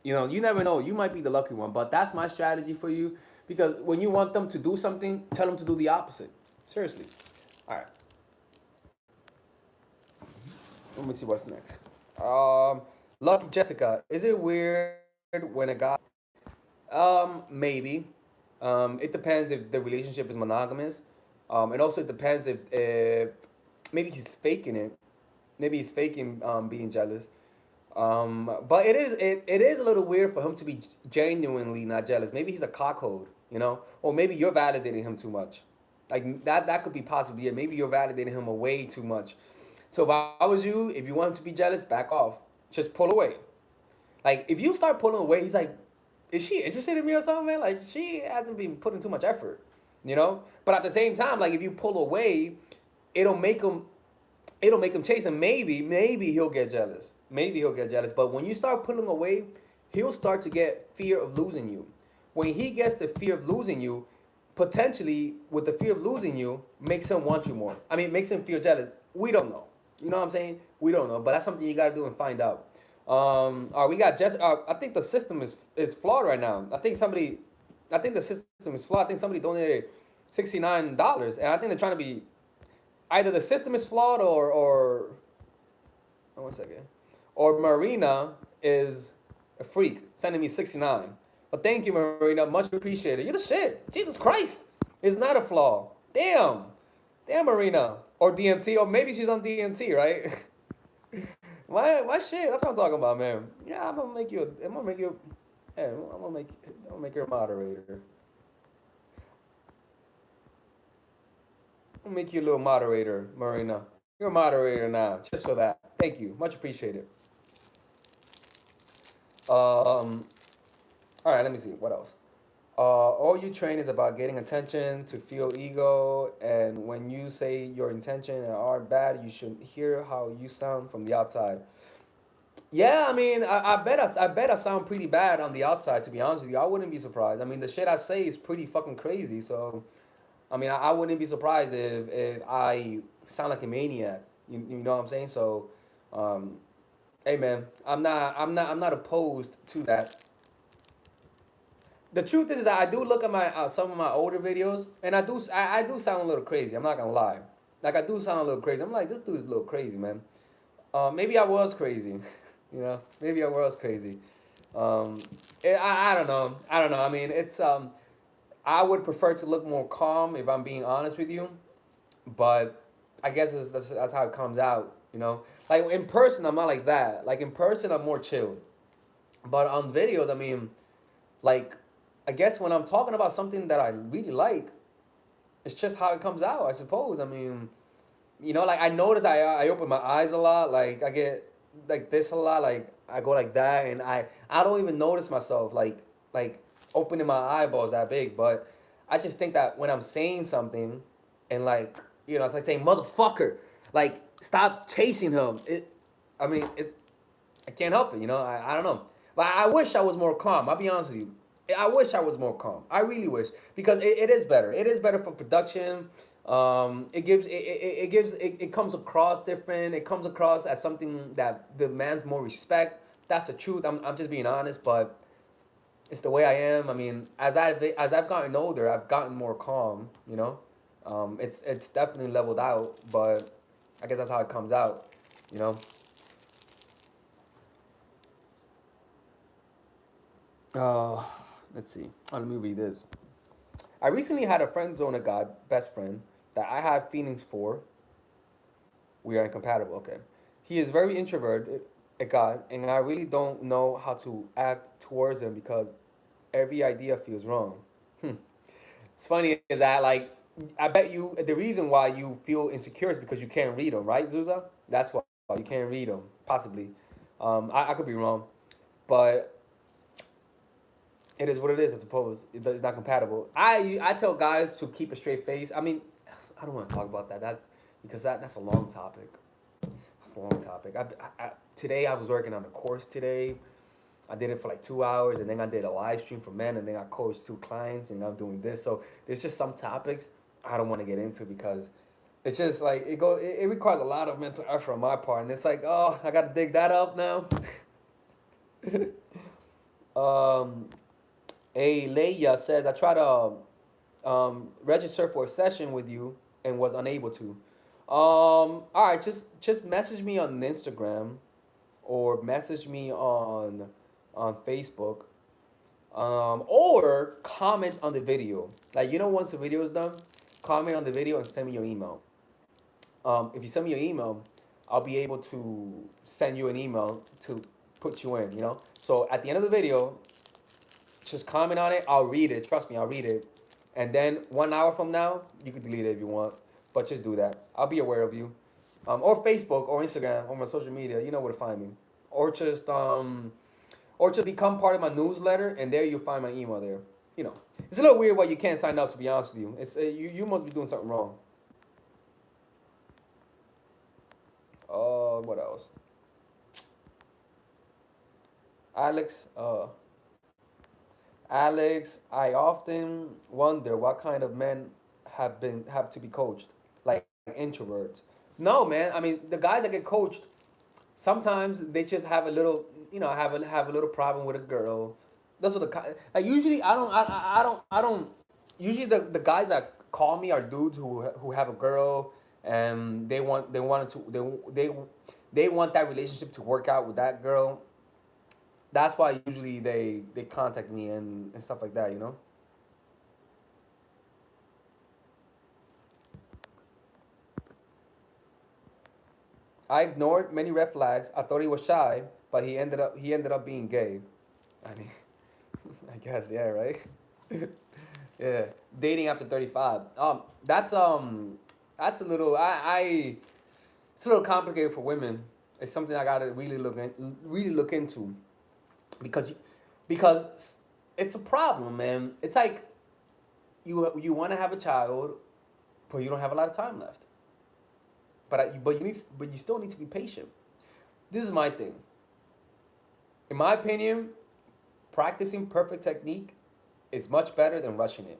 You know, you never know. You might be the lucky one, but that's my strategy for you because when you want them to do something, tell them to do the opposite. Seriously. All right. Let me see what's next. Lucky Jessica, is it weird when a guy? Maybe. It depends if the relationship is monogamous. And also it depends if maybe he's faking it. Maybe he's faking being jealous. But it is a little weird for him to be genuinely not jealous. Maybe he's a cockhold, you know, or maybe you're validating him too much. Like that could be possibly it. Maybe you're validating him way too much. So if I was you, if you want him to be jealous, back off. Just pull away. Like if you start pulling away, he's like, is she interested in me or something, man? Like she hasn't been putting too much effort, you know. But at the same time, like if you pull away, it'll make him chase, and maybe he'll get jealous. Maybe he'll get jealous. But when you start pulling away, he'll start to get fear of losing you. When he gets the fear of losing you, potentially with the fear of losing you, makes him want you more. I mean, makes him feel jealous. We don't know. You know what I'm saying? We don't know, but that's something you gotta do and find out. We got I think the system is flawed right now. I think the system is flawed. I think somebody donated $69, and I think they're trying to be either the system is flawed or one second, or Marina is a freak sending me 69. But thank you, Marina, much appreciated. You're the shit. Jesus Christ, it's not a flaw. Damn, Marina. Or DMT, or maybe she's on DMT, right? my shit. That's what I'm talking about, man. Yeah, I'm gonna make you a moderator. I'm gonna make you a little moderator, Marina. You're a moderator now, just for that. Thank you, much appreciated. All right, let me see what else. All you train is about getting attention to feel ego, and when you say your intention are bad, you should hear how you sound from the outside. Yeah, I mean, I bet I sound pretty bad on the outside. To be honest with you, I wouldn't be surprised. I mean, the shit I say is pretty fucking crazy. So, I mean, I wouldn't be surprised if I sound like a maniac. You know what I'm saying? So, um, hey man, I'm not opposed to that. The truth is that I do look at my some of my older videos, and I do sound a little crazy. I'm not gonna lie, like I do sound a little crazy. I'm like, this dude's a little crazy, man. Maybe I was crazy, you know. Maybe I was crazy. I don't know. I don't know. I mean, it's I would prefer to look more calm if I'm being honest with you, but I guess that's how it comes out, you know. Like in person, I'm not like that. Like in person, I'm more chilled. But on videos, I mean, like, I guess when I'm talking about something that I really like, it's just how it comes out, I suppose. I mean, you know, like I notice I open my eyes a lot. Like I get like this a lot. Like I go like that, and I don't even notice myself like opening my eyeballs that big. But I just think that when I'm saying something, and like you know, it's like saying motherfucker, like stop chasing him. I mean, I can't help it. You know, I don't know. But I wish I was more calm. I'll be honest with you. I wish I was more calm. I really wish because it is better. It is better for production. It comes across different. It comes across as something that demands more respect. That's the truth. I'm just being honest, but it's the way I am. I mean, as I've gotten older, I've gotten more calm. You know, it's definitely leveled out, but I guess that's how it comes out. You know. Uh, let's see. Let me read this. I recently had a friend zone a guy, best friend, that I have feelings for. We are incompatible. Okay. He is very introverted, a guy, and I really don't know how to act towards him because every idea feels wrong. Hmm. It's funny is that like I bet you the reason why you feel insecure is because you can't read them, right, Zuza? That's why you can't read them, possibly. I could be wrong, but it is what it is. I suppose it's not compatible. I tell guys to keep a straight face. I mean, I don't want to talk about that. Because that's a long topic. That's a long topic. Today I was working on a course today. I did it for like 2 hours, and then I did a live stream for men, and then I coached two clients, and I'm doing this. So there's just some topics I don't want to get into because it's just like it requires a lot of mental effort on my part, and it's like, oh, I got to dig that up now. um, A Leia says, I tried to register for a session with you and was unable to. All right, just message me on Instagram or message me on Facebook, or comment on the video. Like you know, once the video is done, comment on the video and send me your email. If you send me your email, I'll be able to send you an email to put you in. You know, so at the end of the video, just comment on it. I'll read it. Trust me, I'll read it. And then 1 hour from now, you can delete it if you want. But just do that. I'll be aware of you. Or Facebook or Instagram or my social media. You know where to find me. Or just become part of my newsletter, and there you'll find my email there. You know, it's a little weird why you can't sign up. To be honest with you, it's you must be doing something wrong. What else? Alex. Alex, I often wonder what kind of men have to be coached, like introverts. No, man. I mean, the guys that get coached, sometimes they just have a little, you know, have a little problem with a girl. Those are like usually I don't. Usually the guys that call me are dudes who have a girl and they wanted to they want that relationship to work out with that girl. That's why usually they contact me and stuff like that, you know. I ignored many red flags. I thought he was shy, but he ended up being gay. I mean, I guess yeah, right. Yeah, dating after 35. That's a little I it's a little complicated for women. It's something I gotta really look into because because it's a problem, man. It's like you want to have a child, but you don't have a lot of time left. But you still need to be patient. This is my thing. In my opinion, practicing perfect technique is much better than rushing it.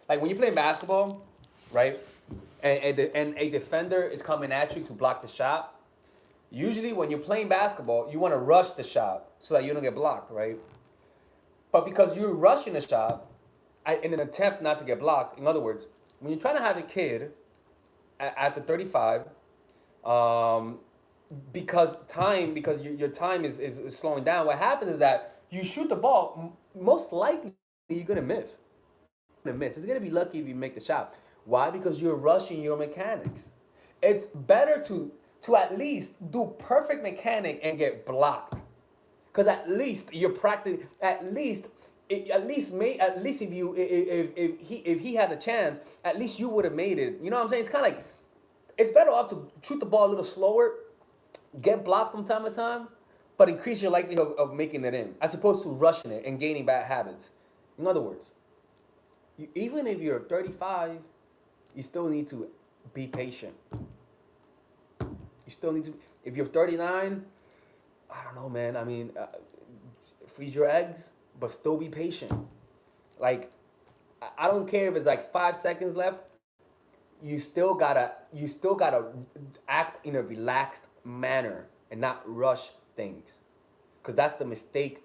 Like when you play basketball, right? And a defender is coming at you to block the shot. Usually, when you're playing basketball, you want to rush the shot so that you don't get blocked, right? But because you're rushing the shot in an attempt not to get blocked, in other words, when you're trying to have a kid at the 35, um, because your time is slowing down, what happens is that you shoot the ball, most likely you're going to miss. It's going to be lucky if you make the shot. Why? Because you're rushing your mechanics. It's better to at least do perfect mechanic and get blocked. Because at least you're practicing. At least if he had a chance, at least you would have made it. You know what I'm saying? It's kind of like it's better off to shoot the ball a little slower, get blocked from time to time, but increase your likelihood of making it in, as opposed to rushing it and gaining bad habits. In other words, even if you're 35, you still need to be patient. You still need to. If you're 39, I don't know, man. I mean, freeze your eggs, but still be patient. Like, I don't care if it's like 5 seconds left. You still gotta act in a relaxed manner and not rush things, because that's the mistake.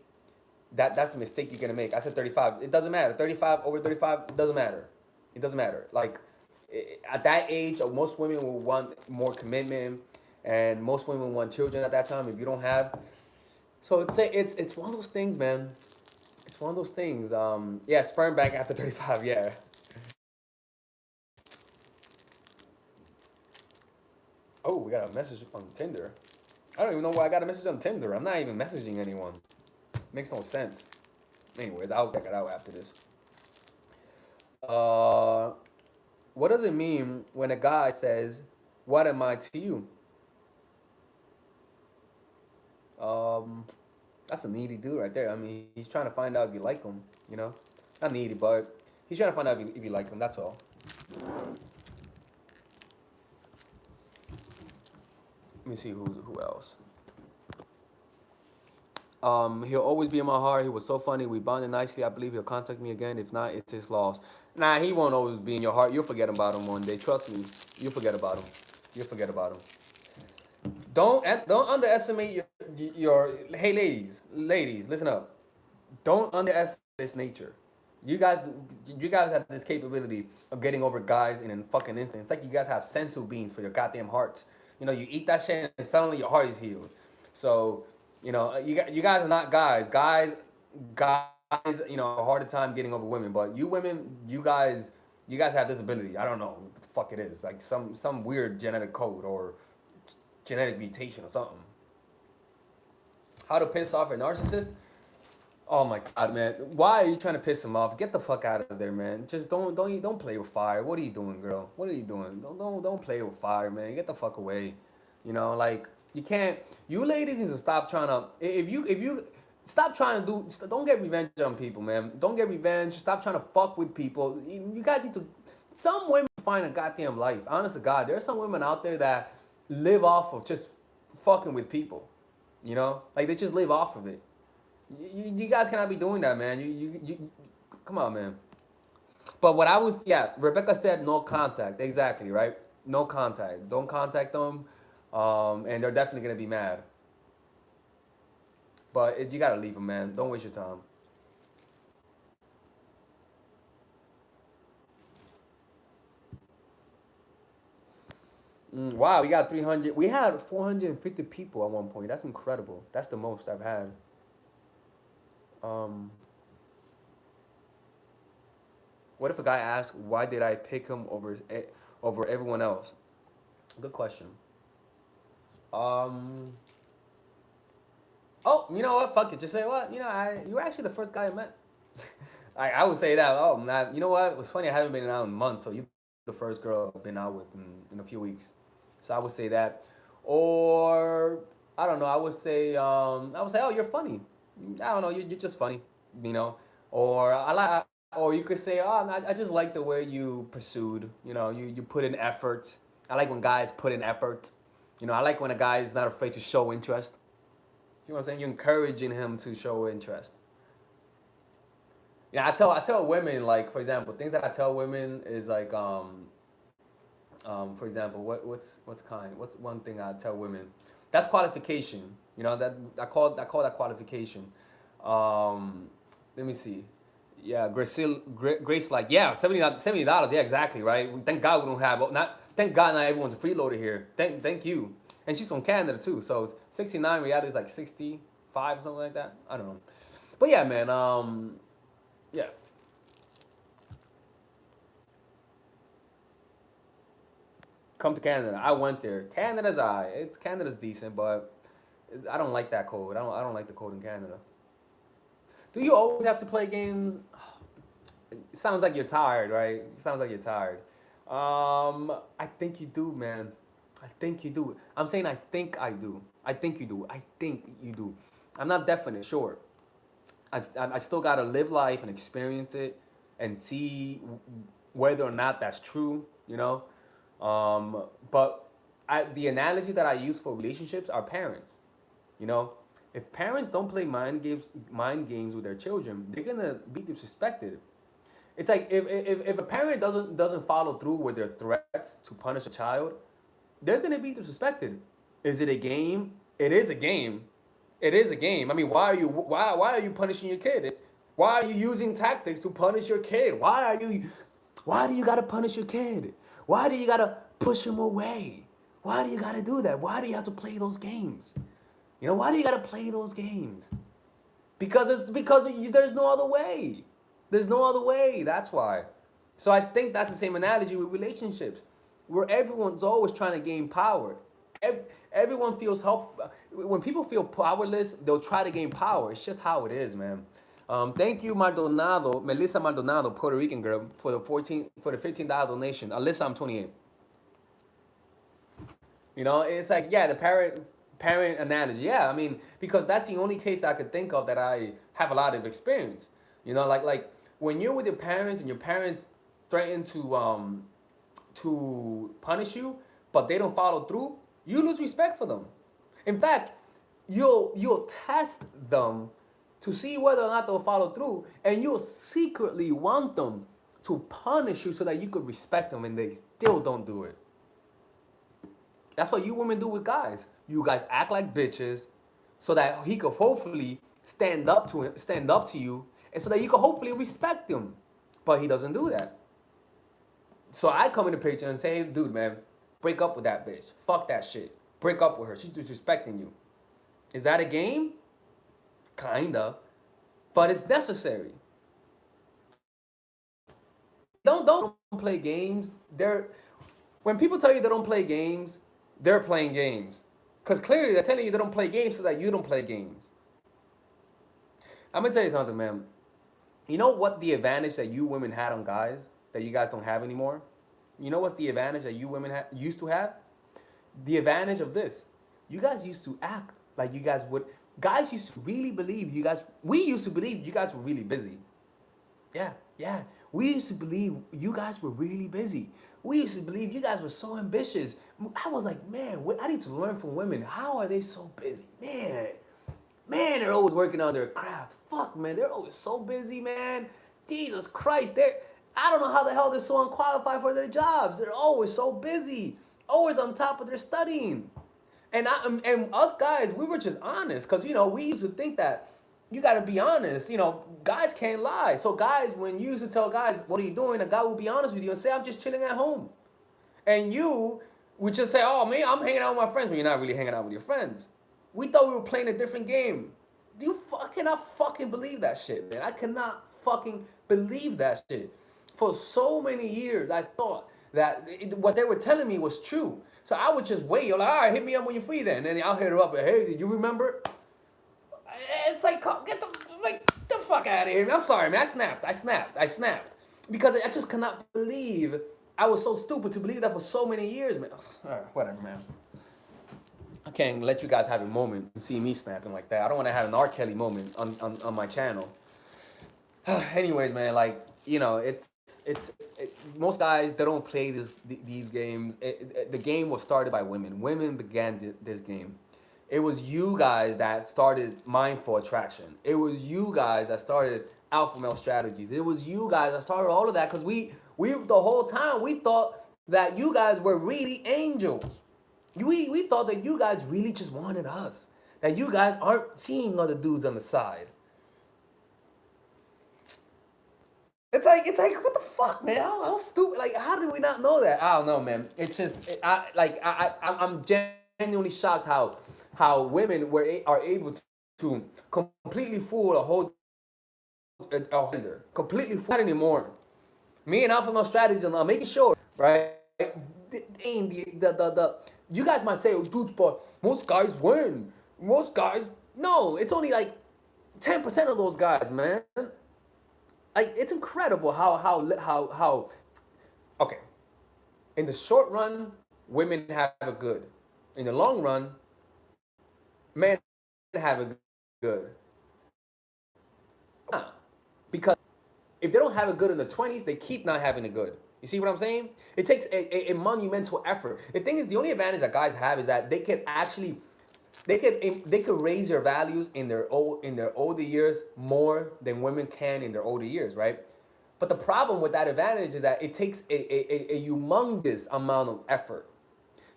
That's the mistake you're gonna make. I said 35. It doesn't matter. 35 over 35. It doesn't matter. It doesn't matter. Like at that age, most women will want more commitment, and most women want children at that time. If you don't have, so it's one of those things, man. It's one of those things. Yeah, sperm bank after 35. Yeah. Oh, we got a message on Tinder. I don't even know why I got a message on Tinder. I'm not even messaging anyone. Makes no sense. Anyways, I'll check it out after this. Uh, what does it mean when a guy says, "What am I to you?" Um, that's a needy dude right there. I mean, he's trying to find out if you like him. You know, not needy, but he's trying to find out if you like him. That's all. Let me see who else. He'll always be in my heart. He was so funny. We bonded nicely. I believe he'll contact me again. If not, it's his loss. Nah, he won't always be in your heart. You'll forget about him one day. Trust me. You'll forget about him. You'll forget about him. Don't underestimate your hey ladies, listen up. Don't underestimate this nature. You guys have this capability of getting over guys in a fucking instant. It's like you guys have sensu beans for your goddamn hearts. You know, you eat that shit and suddenly your heart is healed. So, you guys are not guys. Guys, you know, a harder time getting over women. But you women, you guys have this ability. I don't know what the fuck it is. Like some weird genetic code or genetic mutation or something. How to piss off a narcissist? Oh my god, man! Why are you trying to piss him off? Get the fuck out of there, man! Just don't play with fire. What are you doing, girl? What are you doing? Don't play with fire, man! Get the fuck away. You know, like you can't. You ladies need to stop trying to. If you stop trying to do. Don't get revenge on people, man. Don't get revenge. Stop trying to fuck with people. You guys need to. Some women find a goddamn life. Honest to God, there are some women out there that live off of just fucking with people. You know, like they just live off of it. You guys cannot be doing that, man. You come on, man. But what I was, yeah, Rebecca said no contact. Exactly, right? No contact. Don't contact them, and they're definitely gonna be mad. But you gotta leave them, man. Don't waste your time. Wow, we got 300. We had 450 people at one point. That's incredible. That's the most I've had. Um, what if a guy asks, "Why did I pick him over everyone else?" Good question. Um, oh, you know what? Fuck it. Just say what? You were actually the first guy I met. I would say that. Oh, man. You know what? It was funny. I haven't been out in months, so you the first girl I've been out with in a few weeks. So I would say that, or I don't know. I would say, oh, you're funny. I don't know. You're just funny. You know. Or I like, or you could say, oh, I just like the way you pursued. You know, you put in effort. I like when guys put in effort. You know, I like when a guy is not afraid to show interest. You know what I'm saying? You're encouraging him to show interest. Yeah, I tell women, like, for example, things that I tell women is like for example, what's one thing I tell women? That's qualification. You know, that I call that qualification. Let me see. Yeah, Grace, like, yeah, $70. Yeah, exactly, right. Thank God we don't have not. Thank God not everyone's a freeloader here. Thank you. And she's from Canada too, so it's 69. Reality is like 65 or something like that. I don't know. But yeah, man. Yeah. Come to Canada. I went there. Canada's decent, but I don't like that code. I don't like the code in Canada. Do you always have to play games? It sounds like you're tired, right? It sounds like you're tired. I think you do, man. I think you do. I'm saying I think I do. I think you do. I think you do. I'm not definite, sure. I still gotta live life and experience it and see whether or not that's true, you know. But the analogy that I use for relationships are parents. You know, if parents don't play mind games with their children, they're gonna be disrespected. It's like if a parent doesn't follow through with their threats to punish a child, they're gonna be disrespected. Is it a game? It is a game. It is a game. I mean, why are you punishing your kid? Why are you using tactics to punish your kid? Why do you gotta punish your kid? Why do you gotta push him away? Why do you gotta do that? Why do you have to play those games? You know, why do you gotta play those games? There's no other way. There's no other way. That's why. So I think that's the same analogy with relationships, where everyone's always trying to gain power. Everyone feels help. When people feel powerless, they'll try to gain power. It's just how it is, man. Thank you, Melissa Maldonado, Puerto Rican girl, for the $15 donation. Alyssa, I'm 28. You know, it's like, yeah, the parent analogy. Yeah, I mean, because that's the only case I could think of that I have a lot of experience. You know, like when you're with your parents and your parents threaten to punish you, but they don't follow through, you lose respect for them. In fact, you'll test them to see whether or not they'll follow through, and you'll secretly want them to punish you so that you could respect them, and they still don't do it. That's what you women do with guys. You guys act like bitches so that he could hopefully stand up to you, and so that you could hopefully respect him. But he doesn't do that. So I come in the picture and say, hey, dude, man, break up with that bitch. Fuck that shit. Break up with her. She's disrespecting you. Is that a game? Kinda. But it's necessary. Don't play games. When people tell you they don't play games, they're playing games. Because clearly they're telling you they don't play games so that you don't play games. I'm going to tell you something, man. You know what the advantage that you women had on guys that you guys don't have anymore? You know what's the advantage that you women used to have? The advantage of this. You guys used to act like you guys would. Guys used to really believe you guys. We used to believe you guys were really busy. Yeah. We used to believe you guys were really busy. We used to believe you guys were so ambitious. I was like, man, I need to learn from women. How are they so busy? Man, they're always working on their craft. Fuck, man, they're always so busy, man. Jesus Christ, I don't know how the hell they're so unqualified for their jobs. They're always so busy, always on top of their studying. And us guys, we were just honest, because, you know, we used to think that you got to be honest. You know, guys can't lie. So guys, when you used to tell guys, what are you doing? A guy will be honest with you and say, I'm just chilling at home. And you would just say, oh, man, I'm hanging out with my friends, but you're not really hanging out with your friends. We thought we were playing a different game. I cannot fucking believe that shit, man. I cannot fucking believe that shit. For so many years, I thought that what they were telling me was true. So I would just wait. You're like, all right, hit me up when you're free then. And then I'll hit her up. Hey, did you remember? It's like, get the fuck out of here, man. I'm sorry, man. I snapped. Because I just cannot believe I was so stupid to believe that for so many years, man. All right, whatever, man. I can't let you guys have a moment and see me snapping like that. I don't want to have an R. Kelly moment on my channel. Anyways, man, like, most guys, they don't play these games. The game was started by women. Women began this game. It was you guys that started mindful attraction. It was you guys that started alpha male strategies. It was you guys that started all of that, because we the whole time we thought that you guys were really angels. We thought that you guys really just wanted us. That you guys aren't seeing other dudes on the side. It's like, what the fuck, man? How stupid? Like, how did we not know that? I don't know, man. It's just, I'm genuinely shocked how women are able to completely fool a whole gender, completely fool, not anymore. Me and Alpha Male Strategies are making sure, right? You guys might say, oh, dude, but most guys win. Most guys, no, it's only like 10% of those guys, man. Like, it's incredible how okay. In the short run, women have it good. In the long run, men have it good. Because if they don't have it good in the 20s, they keep not having it good. You see what I'm saying? It takes a monumental effort. The thing is, the only advantage that guys have is that they can actually they could raise their values in their older years more than women can in their older years, right? But the problem with that advantage is that it takes a humongous amount of effort.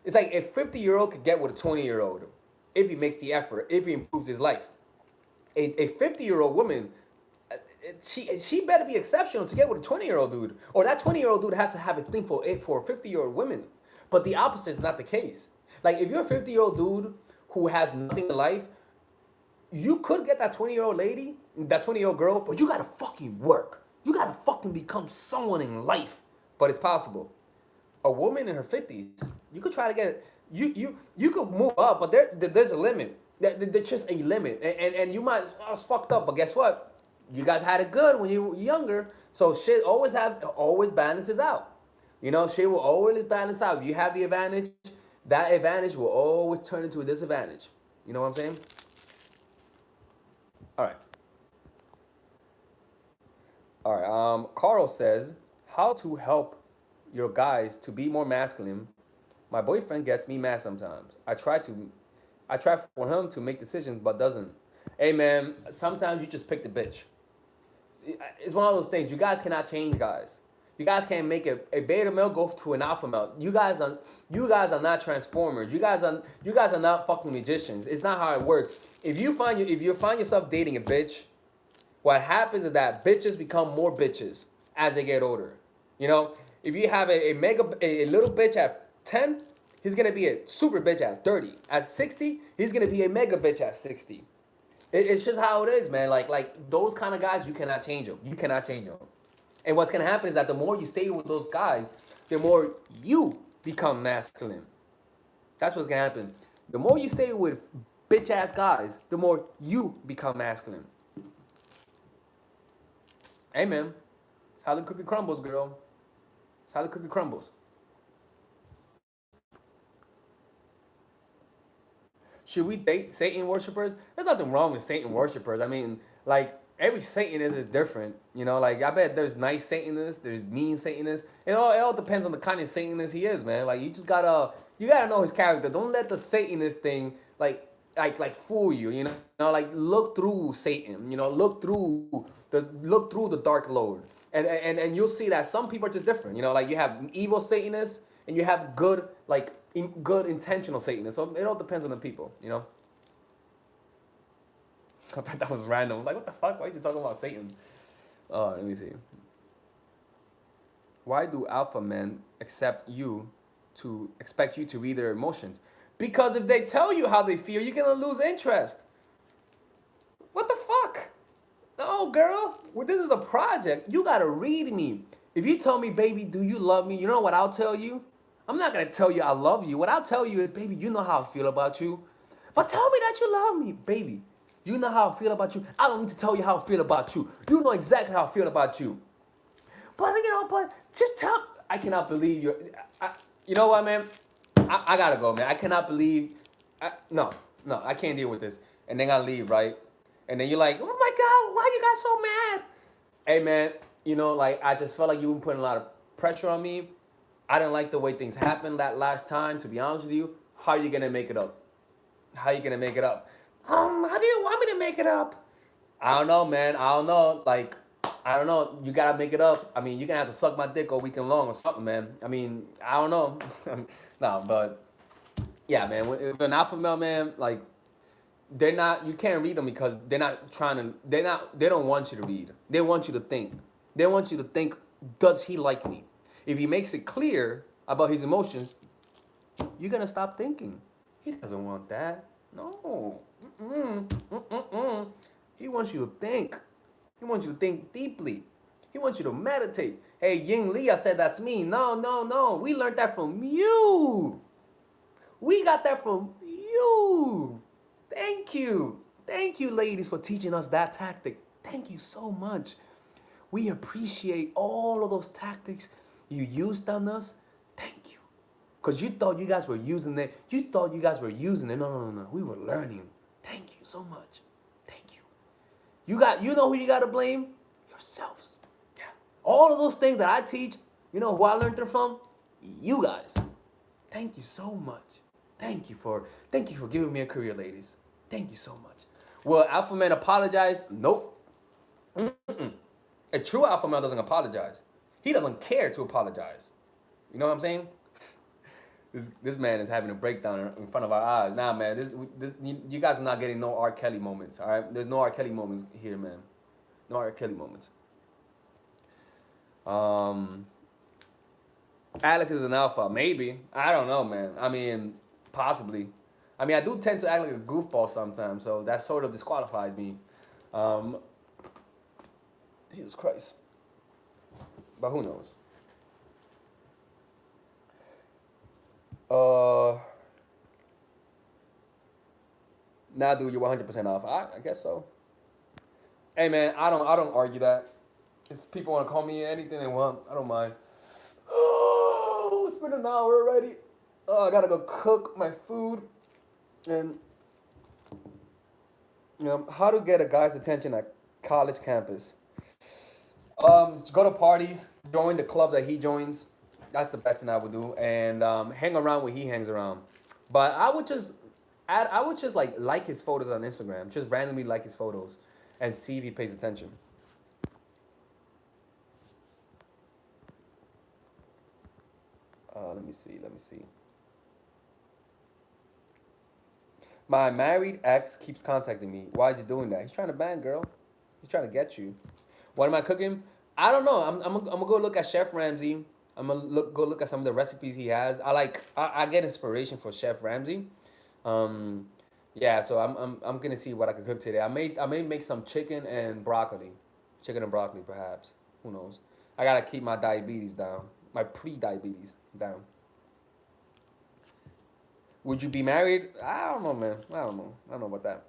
It's like a 50-year-old could get with a 20-year-old if he makes the effort, if he improves his life. A 50-year-old woman, she better be exceptional to get with a 20-year-old dude, or that 20-year-old dude has to have a thing for a 50-year-old woman. But the opposite is not the case. Like, if you're a 50-year-old dude who has nothing in life, you could get that 20-year-old lady, that 20-year-old girl, but you gotta fucking work. You gotta fucking become someone in life. But it's possible. A woman in her 50s, you could try to get you could move up, but there's a limit. There's just a limit, and you might, I was fucked up, but guess what? You guys had it good when you were younger, so shit always balances out. You know, shit will always balance out. If you have the advantage, that advantage will always turn into a disadvantage. You know what I'm saying? All right. All right. Carl says, how to help your guys to be more masculine. My boyfriend gets me mad sometimes. I try for him to make decisions, but doesn't. Hey man, sometimes you just pick the bitch. It's one of those things. You guys cannot change guys. You guys can't make a beta male go to an alpha male. You guys are not transformers. You guys are not fucking magicians. It's not how it works. If you find yourself dating a bitch, what happens is that bitches become more bitches as they get older. You know, if you have a little bitch at 10, he's gonna be a super bitch at 30. At 60, he's gonna be a mega bitch at 60. It's just how it is, man. Like those kind of guys, you cannot change them. You cannot change them. And what's gonna happen is that the more you stay with those guys, the more you become masculine. That's what's gonna happen. The more you stay with bitch ass guys, the more you become masculine. Amen. It's how the cookie crumbles, girl. It's how the cookie crumbles. Should we date Satan worshipers? There's nothing wrong with Satan worshipers. I mean, like, every Satanist is different. You know, like, I bet there's nice Satanists, there's mean Satanists. It all depends on the kind of Satanist he is, man. Like, you gotta know his character. Don't let the Satanist thing like fool you. You know, like, look through Satan. You know, look through the dark lord, and you'll see that some people are just different. You know, like, you have evil Satanists and you have good intentional Satanists. So it all depends on the people. You know. I thought that was random. I was like, what the fuck? Why are you talking about Satan? Oh, let me see. Why do alpha men expect you to read their emotions? Because if they tell you how they feel, you're gonna lose interest. What the fuck? No, girl. Well, this is a project. You gotta read me. If you tell me, baby, do you love me? You know what I'll tell you? I'm not gonna tell you I love you. What I'll tell you is, baby, you know how I feel about you. But tell me that you love me, baby. You know how I feel about you. I don't need to tell you how I feel about you. You know exactly how I feel about you. But just tell. I cannot believe you. You know what, man? I gotta go, man. I cannot believe. No, I can't deal with this. And then I leave, right? And then you're like, oh my God, why you got so mad? hey man, you know, like I just felt like you were putting a lot of pressure on me. I didn't like the way things happened that last time, to be honest with you. How are you gonna make it up? How are you gonna make it up? How do you want me to make it up? I don't know, man. I don't know. Like, I don't know. You gotta make it up. I mean, you're gonna have to suck my dick all weekend long or something, man. I mean, I don't know. No, but yeah, man. If an alpha male, man, like they're not. You can't read them because they're not trying to. They're not. They don't want you to read. They want you to think. They want you to think. Does he like me? If he makes it clear about his emotions, you're gonna stop thinking. He doesn't want that. No. Mm-mm. Mm-mm. He wants you to think. He wants you to think deeply. He wants you to meditate. Hey, Ying Li, I said that's me. No, no, no. We learned that from you. We got that from you. Thank you. Thank you, ladies, for teaching us that tactic. Thank you so much. We appreciate all of those tactics you used on us. Thank you. Because you thought you guys were using it. You thought you guys were using it. No, no, no, no. We were learning. Thank you so much. Thank you. You know who you gotta blame? Yourselves. Yeah. All of those things that I teach, you know who I learned them from? You guys. Thank you so much. Thank you for giving me a career, ladies. Thank you so much. Will alpha man apologize? Nope. Mm-mm. A true alpha male doesn't apologize. He doesn't care to apologize. You know what I'm saying? This man is having a breakdown in front of our eyes. Nah, man, you guys are not getting no R. Kelly moments, all right? There's no R. Kelly moments here, man. No R. Kelly moments. Alex is an alpha, maybe. I don't know, man. I mean, possibly. I mean, I do tend to act like a goofball sometimes, so that sort of disqualifies me. Um, Jesus Christ. But who knows? Nah, dude, you're 100% off. I guess so. Hey, man, I don't argue that. If people want to call me anything they want, I don't mind. Oh, it's been an hour already. Oh, I gotta go cook my food. And how to get a guy's attention at college campus. Go to parties, join the clubs that he joins. That's the best thing I would do, and hang around where he hangs around. But I would just like his photos on Instagram, just randomly like his photos, and see if he pays attention. Let me see. Let me see. My married ex keeps contacting me. Why is he doing that? He's trying to bang, girl. He's trying to get you. What am I cooking? I don't know. I'm gonna go look at Chef Ramsay. I'm gonna go look at some of the recipes he has. I get inspiration for Chef Ramsay. Um, yeah, so I'm gonna see what I can cook today. I may make some chicken and broccoli perhaps. Who knows? I gotta keep my diabetes down, my pre-diabetes down. Would you be married? I don't know, man. I don't know. I don't know about that.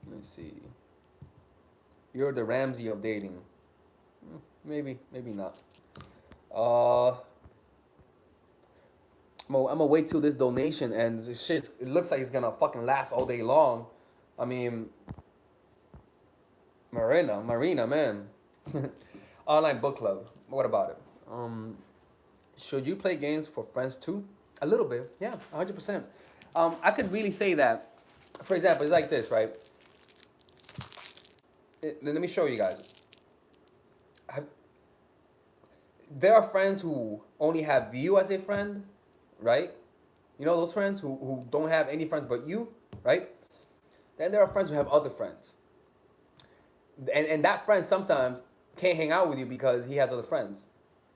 Let me see. You're the Ramsey of dating. Maybe, maybe not. Uh, I'm gonna wait till this donation ends. This shit, it looks like it's gonna fucking last all day long. I mean, Marina, man. Online book club. What about it? Should you play games for friends too? A little bit, yeah, 100%. I could really say that. For example, it's like this, right? Let me show you guys. Have, there are friends who only have you as a friend, right? You know those friends who don't have any friends but you, right? Then there are friends who have other friends. And that friend sometimes can't hang out with you because he has other friends.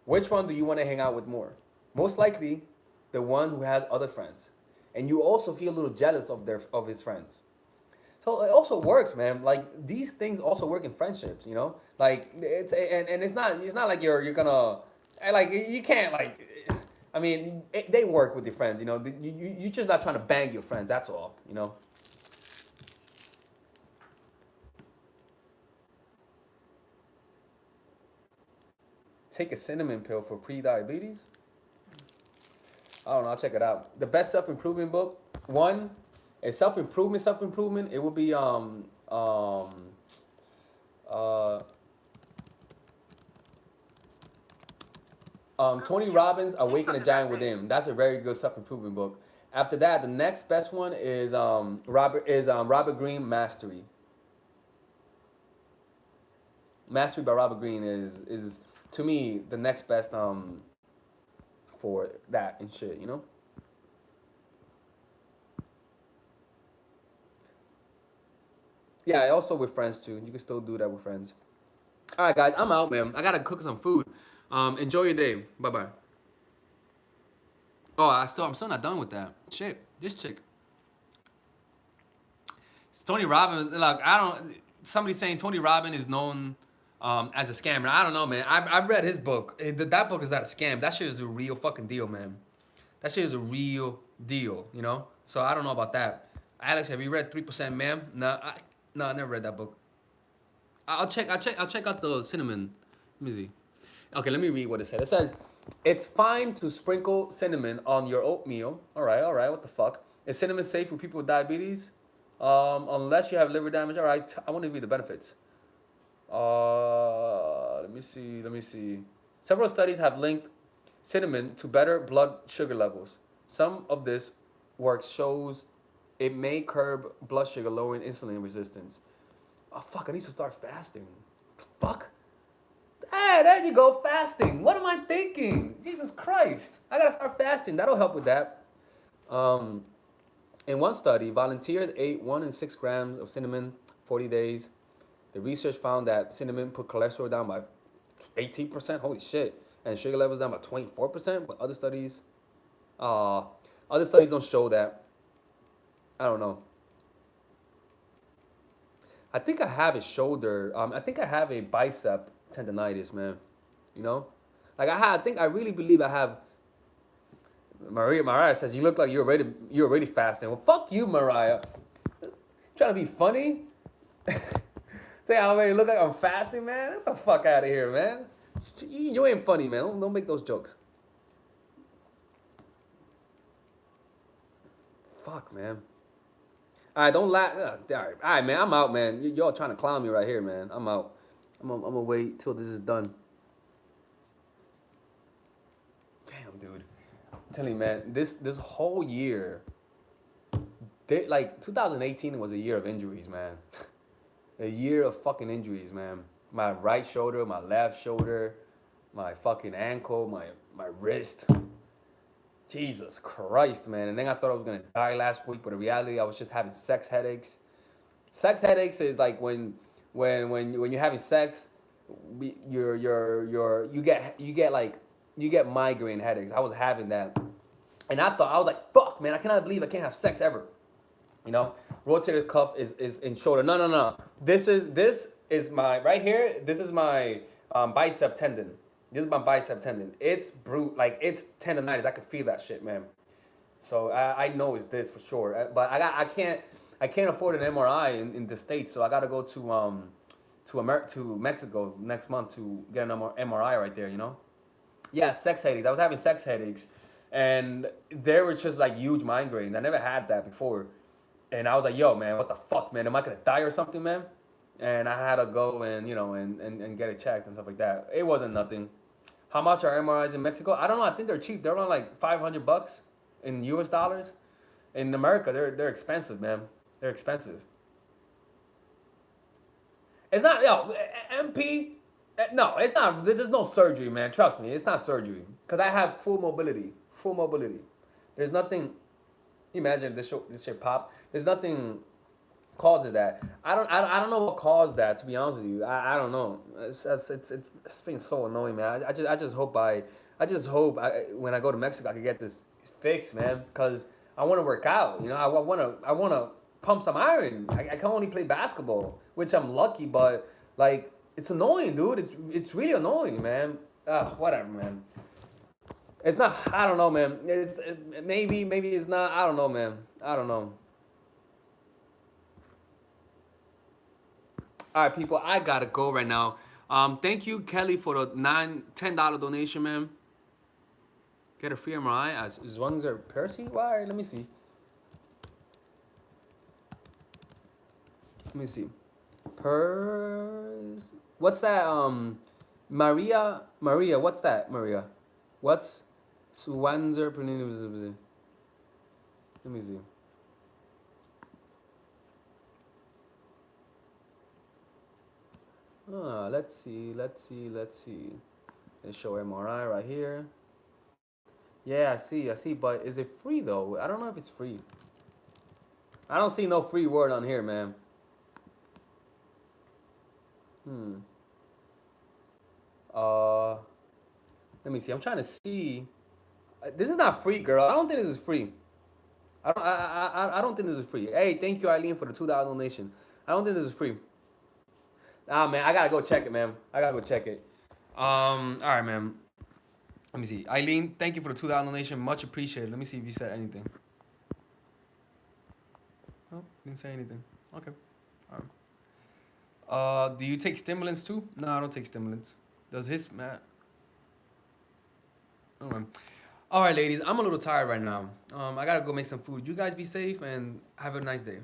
Which one do you want to hang out with more? Most likely, the one who has other friends. And you also feel a little jealous of his friends. So it also works, man. Like these things also work in friendships, you know. Like and it's not like you're gonna like you can't like. I mean, they work with your friends, you know. You're just not trying to bang your friends. That's all, you know. Take a cinnamon pill for pre-diabetes. I don't know. I'll check it out. The best self-improvement book. One, It's self-improvement, it would be uh Tony Robbins, Awaken the Giant Within. That's a very good self-improvement book. After that, the next best one is Robert Greene, Mastery. Mastery by Robert Greene is to me the next best for that and shit, you know? Yeah, also with friends too. You can still do that with friends. All right, guys, I'm out, man. I gotta cook some food. Enjoy your day. Bye bye. Oh, I'm still not done with that. Shit, this chick. It's Tony Robbins. Like I don't. Somebody saying Tony Robbins is known as a scammer. I don't know, man. I've read his book. That book is not a scam. That shit is a real fucking deal, man. That shit is a real deal, you know. So I don't know about that. Alex, have you read 3%, ma'am? No, I never read that book. I'll check out the cinnamon. Let me see. Okay, let me read what it said. It says, "It's fine to sprinkle cinnamon on your oatmeal." All right. What the fuck? Is cinnamon safe for people with diabetes? Unless you have liver damage. All right. I want to read the benefits. Let me see. Several studies have linked cinnamon to better blood sugar levels. Some of this work shows it may curb blood sugar, lowering insulin resistance. Oh fuck! I need to start fasting. Fuck. Hey, there you go, fasting. What am I thinking? Jesus Christ! I gotta start fasting. That'll help with that. Um, in one study, volunteers ate 1 and 6 grams of cinnamon 40 days. The research found that cinnamon put cholesterol down by 18%. Holy shit! And sugar levels down by 24%. But other studies don't show that. I don't know. I think I have a shoulder. I think I have a bicep tendonitis, man. You know, like I think I really believe I have. Mariah says you look like you're already fasting. Well, fuck you, Mariah. Trying to be funny. Say I already look like I'm fasting, man. Get the fuck out of here, man. You ain't funny, man. Don't make those jokes. Fuck, man. All right, don't laugh. All right, man. I'm out, man. Y'all trying to clown me right here, man. I'm out. I'm gonna wait till this is done. Damn, dude. I'm telling you, man. This whole year, like 2018 was a year of injuries, man. A year of fucking injuries, man. My right shoulder, my left shoulder, my fucking ankle, my wrist. Jesus Christ, man. And then I thought I was gonna die last week, but in reality, I was just having sex headaches. Sex headaches is like when you're having sex, you get migraine headaches. I was having that, and I was like, fuck, man, I cannot believe I can't have sex ever. You know, rotator cuff is in shoulder. No. This is my right here. This is my bicep tendon. This is my bicep tendon. It's like it's tendonitis. I can feel that shit, man. So I know it's this for sure. But I can't afford an MRI in the States, so I gotta go to Mexico next month to get an MRI right there. You know? Yeah, sex headaches. I was having sex headaches, and there was just like huge migraines. I never had that before, and I was like, yo, man, what the fuck, man? Am I gonna die or something, man? And I had to go and and get it checked and stuff like that. It wasn't nothing. How much are MRIs in Mexico? I don't know. I think they're cheap. They're around like $500 in US dollars. In America, they're expensive, man. They're expensive. It's not, MP. No, it's not. There's no surgery, man. Trust me, it's not surgery. Cause I have full mobility. Full mobility. There's nothing. Imagine if this shit pop. There's nothing causes that. I don't know what caused that. To be honest with you, I don't know. It's been so annoying, man. I just hope when I go to Mexico I can get this fixed, man. Cause I want to work out. You know, I want to pump some iron. I can only play basketball, which I'm lucky, but like it's annoying, dude. It's really annoying, man. Whatever, man. It's not. I don't know, man. Maybe it's not. I don't know, man. I don't know. All right, people, I gotta go right now. Thank you, Kelly, for the $10 donation, man. Get a free MRI as long as they're piercing. Why? Let me see. Let me see. What's that? Maria. What's that? Maria. What's Swanzer? Let me see. Let's see. They show MRI right here. Yeah, I see. But is it free though? I don't know if it's free. I don't see no free word on here, man. Let me see. I'm trying to see. This is not free, girl. I don't think this is free. I don't think this is free. Hey, thank you, Eileen, for the $2 donation. I don't think this is free. Ah, man, I gotta go check it, man. I gotta go check it. All right, man. Let me see. Eileen, thank you for the $2 donation. Much appreciated. Let me see if you said anything. Oh, didn't say anything. Okay. All right. Do you take stimulants too? No, I don't take stimulants. Does his man? Okay. All right, ladies. I'm a little tired right now. I gotta go make some food. You guys be safe and have a nice day.